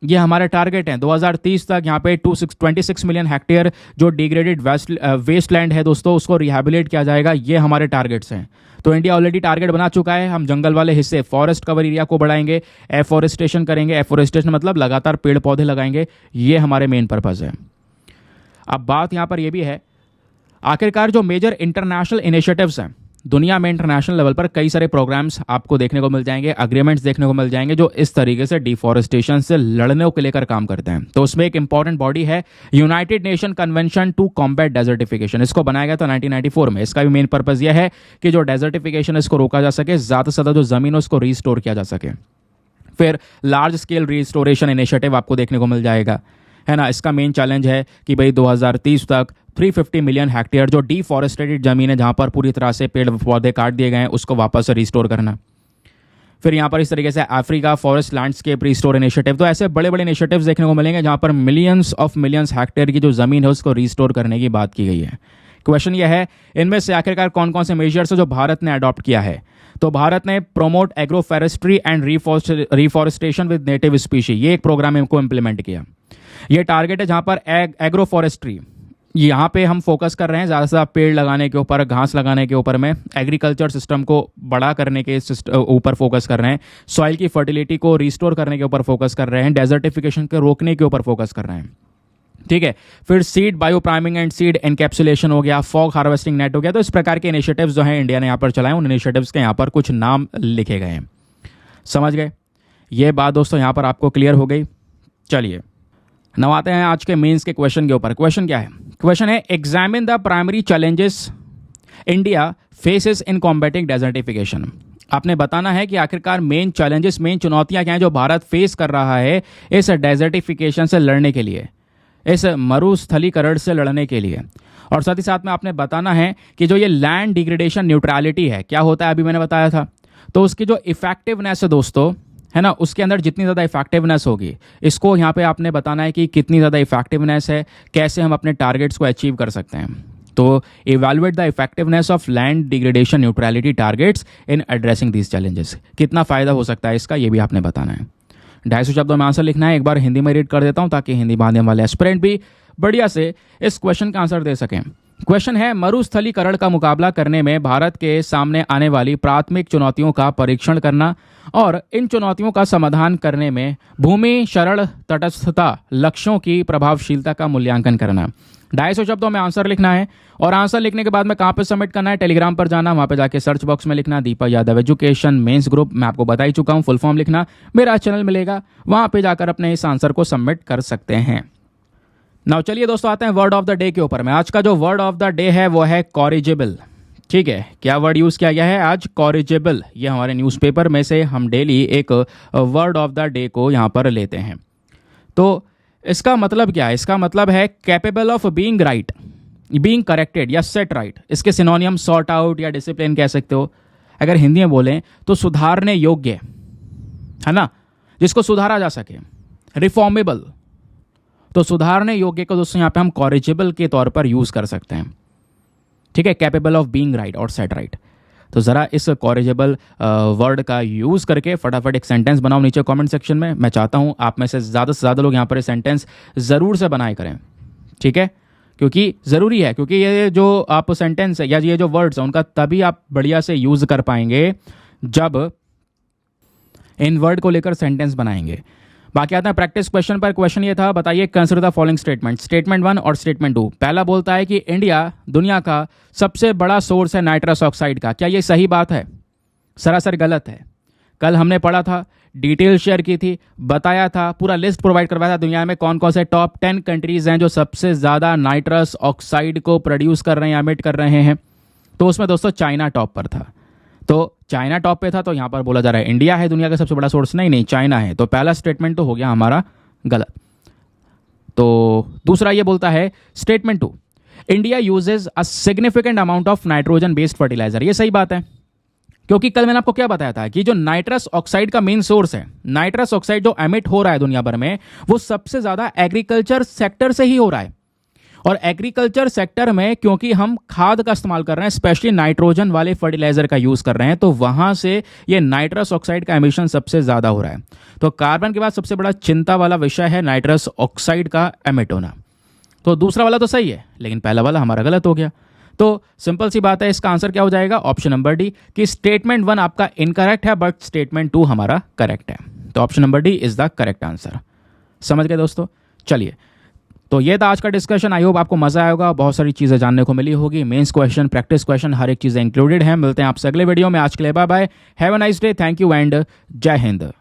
ये हमारे टारगेट हैं 2030 तक। यहाँ पे 26 मिलियन हेक्टेयर जो डिग्रेडेड वेस्ट लैंड है दोस्तों, उसको रिहेबिलिट किया जाएगा। ये हमारे टारगेट्स हैं। तो इंडिया ऑलरेडी टारगेट बना चुका है। हम जंगल वाले हिस्से, फॉरेस्ट कवर एरिया को बढ़ाएंगे, एफॉरेस्टेशन करेंगे। एफॉरेस्टेशन मतलब लगातार पेड़ पौधे लगाएंगे। ये हमारे मेन पर्पज़ है। अब बात यहाँ पर यह भी है, आखिरकार जो मेजर इंटरनेशनल इनिशिएटिव्स हैं दुनिया में, इंटरनेशनल लेवल पर कई सारे प्रोग्राम्स आपको देखने को मिल जाएंगे, अग्रीमेंट्स देखने को मिल जाएंगे जो इस तरीके से डिफॉरेस्टेशन से लड़ने को लेकर काम करते हैं। तो उसमें एक इंपॉर्टेंट बॉडी है United Nation convention to combat desertification. इसको बनाया गया था 1994 में। इसका भी मेन पर्पज़ यह है कि जो डेजर्टिफिकेशन है इसको रोका जा सके, ज़्यादा से ज़्यादा जो ज़मीन है उसको रिस्टोर किया जा सके। फिर लार्ज स्केल रिस्टोरेशन इनिशिएटिव आपको देखने को मिल जाएगा, है ना। इसका मेन चैलेंज है कि भाई 2030 तक 350 मिलियन हेक्टेयर जो डिफॉरेस्टेटेड ज़मीन है, जहाँ पर पूरी तरह से पेड़ पौधे काट दिए गए हैं, उसको वापस से रिस्टोर करना। फिर यहाँ पर इस तरीके से Africa forest landscape restore initiative. तो ऐसे बड़े बड़े इनिशिएटिव्स देखने को मिलेंगे जहाँ पर मिलियंस हेक्टेयर की जो ज़मीन है उसको रिस्टोर करने की बात की गई है। क्वेश्चन यह है, इनमें से आखिरकार कौन कौन से मेजर्स है जो भारत ने अडॉप्ट किया है? तो भारत ने promote agro forestry and reforestation with native species, ये एक प्रोग्राम इनको इम्प्लीमेंट किया। ये टारगेट है जहाँ पर एग्रो फॉरेस्ट्री, यहाँ पे हम फोकस कर रहे हैं ज़्यादा से ज़्यादा पेड़ लगाने के ऊपर, घास लगाने के ऊपर में, एग्रीकल्चर सिस्टम को बड़ा करने के ऊपर फोकस कर रहे हैं, सॉइल की फर्टिलिटी को रिस्टोर करने के ऊपर फोकस कर रहे हैं, डेजर्टिफिकेशन के रोकने के ऊपर फोकस कर रहे हैं। ठीक है, फिर seed bio priming and seed encapsulation हो गया, फॉग हार्वेस्टिंग नेट हो गया। तो इस प्रकार के इनिशिएटिव्स जो हैं इंडिया ने यहाँ पर चलाए, उन इनिशिएटिव्स के यहाँ पर कुछ नाम लिखे गए हैं। समझ गए? ये बात दोस्तों यहाँ पर आपको क्लियर हो गई। चलिए नव आते हैं आज के मेंस के क्वेश्चन के ऊपर। क्वेश्चन क्या है? क्वेश्चन है, examine the primary challenges India faces in combating desertification. आपने बताना है कि आखिरकार मेन चैलेंजेस, मेन चुनौतियां क्या हैं जो भारत फेस कर रहा है इस डेजर्टिफिकेशन से लड़ने के लिए, इस मरुस्थलीकरण से लड़ने के लिए। और साथ ही साथ में आपने बताना है कि जो ये लैंड डिग्रेडेशन न्यूट्रलिटी है, क्या होता है, अभी मैंने बताया था। तो उसकी जो इफेक्टिवनेस है दोस्तों, है ना, उसके अंदर जितनी ज़्यादा इफेक्टिवनेस होगी, इसको यहाँ पे आपने बताना है कि कितनी ज़्यादा इफेक्टिवनेस है, कैसे हम अपने टारगेट्स को अचीव कर सकते हैं। तो evaluate the effectiveness of land degradation neutrality targets in addressing these challenges. कितना फ़ायदा हो सकता है इसका, ये भी आपने बताना है। 250 शब्दों में आंसर लिखना है। एक बार हिंदी में रीड कर देता हूँ ताकि हिंदी माध्यम वाले एस्पिरेंट भी बढ़िया से इस क्वेश्चन का आंसर दे सकें। क्वेश्चन है, मरुस्थलीकरण का मुकाबला करने में भारत के सामने आने वाली प्राथमिक चुनौतियों का परीक्षण करना और इन चुनौतियों का समाधान करने में भूमि शरण तटस्थता लक्ष्यों की प्रभावशीलता का मूल्यांकन करना। 250 शब्दों में आंसर लिखना है और आंसर लिखने के बाद में कहाँ पे सबमिट करना है, टेलीग्राम पर जाना, वहाँ पे जाके सर्च बॉक्स में लिखना Deepak Yadav education mains group. मैं आपको बता ही चुका हूँ, फुल फॉर्म लिखना, मेरा चैनल मिलेगा, वहाँ पे जाकर अपने इस आंसर को सबमिट कर सकते हैं। नाउ चलिए दोस्तों आते हैं वर्ड ऑफ द डे के ऊपर में। आज का जो वर्ड ऑफ द डे है वो है कॉरिजेबल। ठीक है, क्या वर्ड यूज़ किया गया है आज? कॉरिजेबल। ये हमारे न्यूज़पेपर में से हम डेली एक वर्ड ऑफ द डे को यहाँ पर लेते हैं। तो इसका मतलब क्या है? इसका मतलब है capable of being right, being corrected या सेट राइट। इसके सिनोनियम सॉर्ट आउट या डिसिप्लिन कह सकते हो। अगर हिंदी में बोलें तो सुधारने योग्य, है ना, जिसको सुधारा जा सके, रिफॉर्मेबल। तो सुधारने योग्य को दोस्तों यहाँ पे हम कॉरिजेबल के तौर पर यूज़ कर सकते हैं। ठीक है, कैपेबल ऑफ बीइंग राइट और सेट राइट। तो ज़रा इस कॉरिजेबल वर्ड का यूज़ करके फटाफट एक सेंटेंस बनाओ नीचे कमेंट सेक्शन में। मैं चाहता हूँ आप में से ज़्यादा लोग यहाँ पर सेंटेंस ज़रूर से बनाए करें। ठीक है, क्योंकि ज़रूरी है, क्योंकि ये जो आप सेंटेंस है या ये जो वर्ड्स हैं उनका तभी आप बढ़िया से यूज़ कर पाएंगे जब इन वर्ड को लेकर सेंटेंस बनाएंगे। बाकी आता है प्रैक्टिस क्वेश्चन पर। क्वेश्चन ये था, बताइए consider the following statement, statement 1 और स्टेटमेंट 2। पहला बोलता है कि इंडिया दुनिया का सबसे बड़ा सोर्स है नाइट्रस ऑक्साइड का। क्या ये सही बात है? सरासर गलत है। कल हमने पढ़ा था, डिटेल शेयर की थी, बताया था, पूरा लिस्ट प्रोवाइड करवाया था दुनिया में कौन कौन से टॉप 10 कंट्रीज हैं जो सबसे ज़्यादा नाइट्रस ऑक्साइड को प्रोड्यूस कर रहे हैं, एमिट कर रहे हैं। तो उसमें दोस्तों चाइना टॉप पर था। तो चाइना टॉप पे था, तो यहाँ पर बोला जा रहा है इंडिया है दुनिया का सबसे बड़ा सोर्स। नहीं, चाइना है। तो पहला स्टेटमेंट तो हो गया हमारा गलत। तो दूसरा ये बोलता है statement 2, India uses a significant amount of nitrogen based fertiliser. ये सही बात है, क्योंकि कल मैंने आपको क्या बताया था कि जो नाइट्रस ऑक्साइड का मेन सोर्स है, नाइट्रस ऑक्साइड जो एमिट हो रहा है दुनिया भर में, वो सबसे ज्यादा एग्रीकल्चर सेक्टर से ही हो रहा है। और एग्रीकल्चर सेक्टर में क्योंकि हम खाद का इस्तेमाल कर रहे हैं, स्पेशली नाइट्रोजन वाले फर्टिलाइजर का यूज कर रहे हैं, तो वहां से ये नाइट्रस ऑक्साइड का एमिशन सबसे ज्यादा हो रहा है। तो कार्बन के बाद सबसे बड़ा चिंता वाला विषय है नाइट्रस ऑक्साइड का एमिट होना। तो दूसरा वाला तो सही है, लेकिन पहला वाला हमारा गलत हो गया। तो सिंपल सी बात है, इसका आंसर क्या हो जाएगा? ऑप्शन नंबर डी, कि स्टेटमेंट 1 आपका इनकरेक्ट है बट स्टेटमेंट 2 हमारा करेक्ट है। तो option number D is the correct answer. समझ गए दोस्तों? चलिए, तो ये था आज का डिस्कशन। आई होप आपको मजा आएगा, बहुत सारी चीजें जानने को मिली होगी। मेंस क्वेश्चन, प्रैक्टिस क्वेश्चन, हर एक चीजें इंक्लूडेड है। मिलते हैं आपसे अगले वीडियो में। आज के लिए bye bye, have a nice day, thank you and Jai Hind.